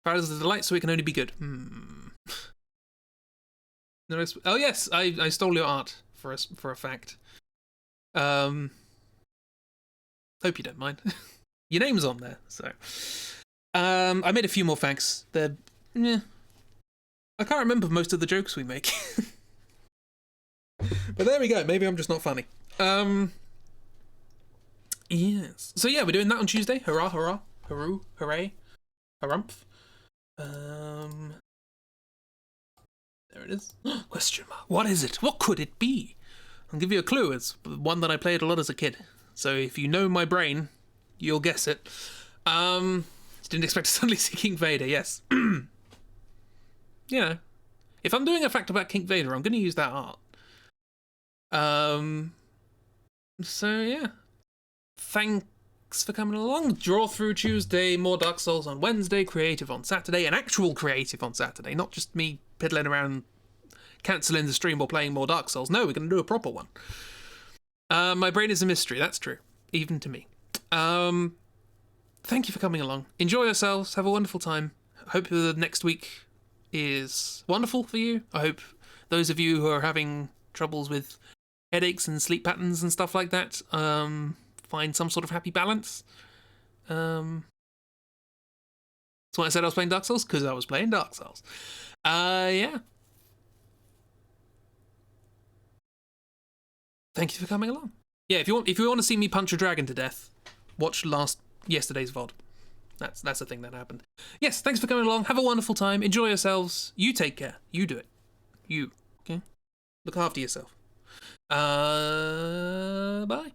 Proud as the delight, so it can only be good. Oh yes, I stole your art for a fact. Hope you don't mind. Your name's on there, so. I made a few more fags. They're, I can't remember most of the jokes we make. But there we go. Maybe I'm just not funny. Yes. So yeah, we're doing that on Tuesday. Hurrah, hurrah. Hooroo, hooray, harumph. There it is. Question mark. What is it? What could it be? I'll give you a clue. It's one that I played a lot as a kid. So if you know my brain, you'll guess it. Didn't expect to suddenly see King Vader. Yes. You know, if I'm doing a fact about King Vader, I'm going to use that art. So yeah. Thanks for coming along. Draw through Tuesday, more Dark Souls on Wednesday, creative on Saturday, an actual creative on Saturday, not just me piddling around cancelling the stream or playing more Dark Souls. No, we're going to do a proper one. My brain is a mystery, that's true, even to me. Thank you for coming along. Enjoy yourselves, have a wonderful time. I hope the next week is wonderful for you. I hope those of you who are having troubles with headaches and sleep patterns and stuff like that, find some sort of happy balance. That's why I said I was playing Dark Souls, because I was playing Dark Souls. Yeah. Thank you for coming along. Yeah, if you want to see me punch a dragon to death, watch yesterday's VOD. That's the thing that happened. Yes, thanks for coming along. Have a wonderful time. Enjoy yourselves. You take care. You do it. You. Okay? Look after yourself. Bye.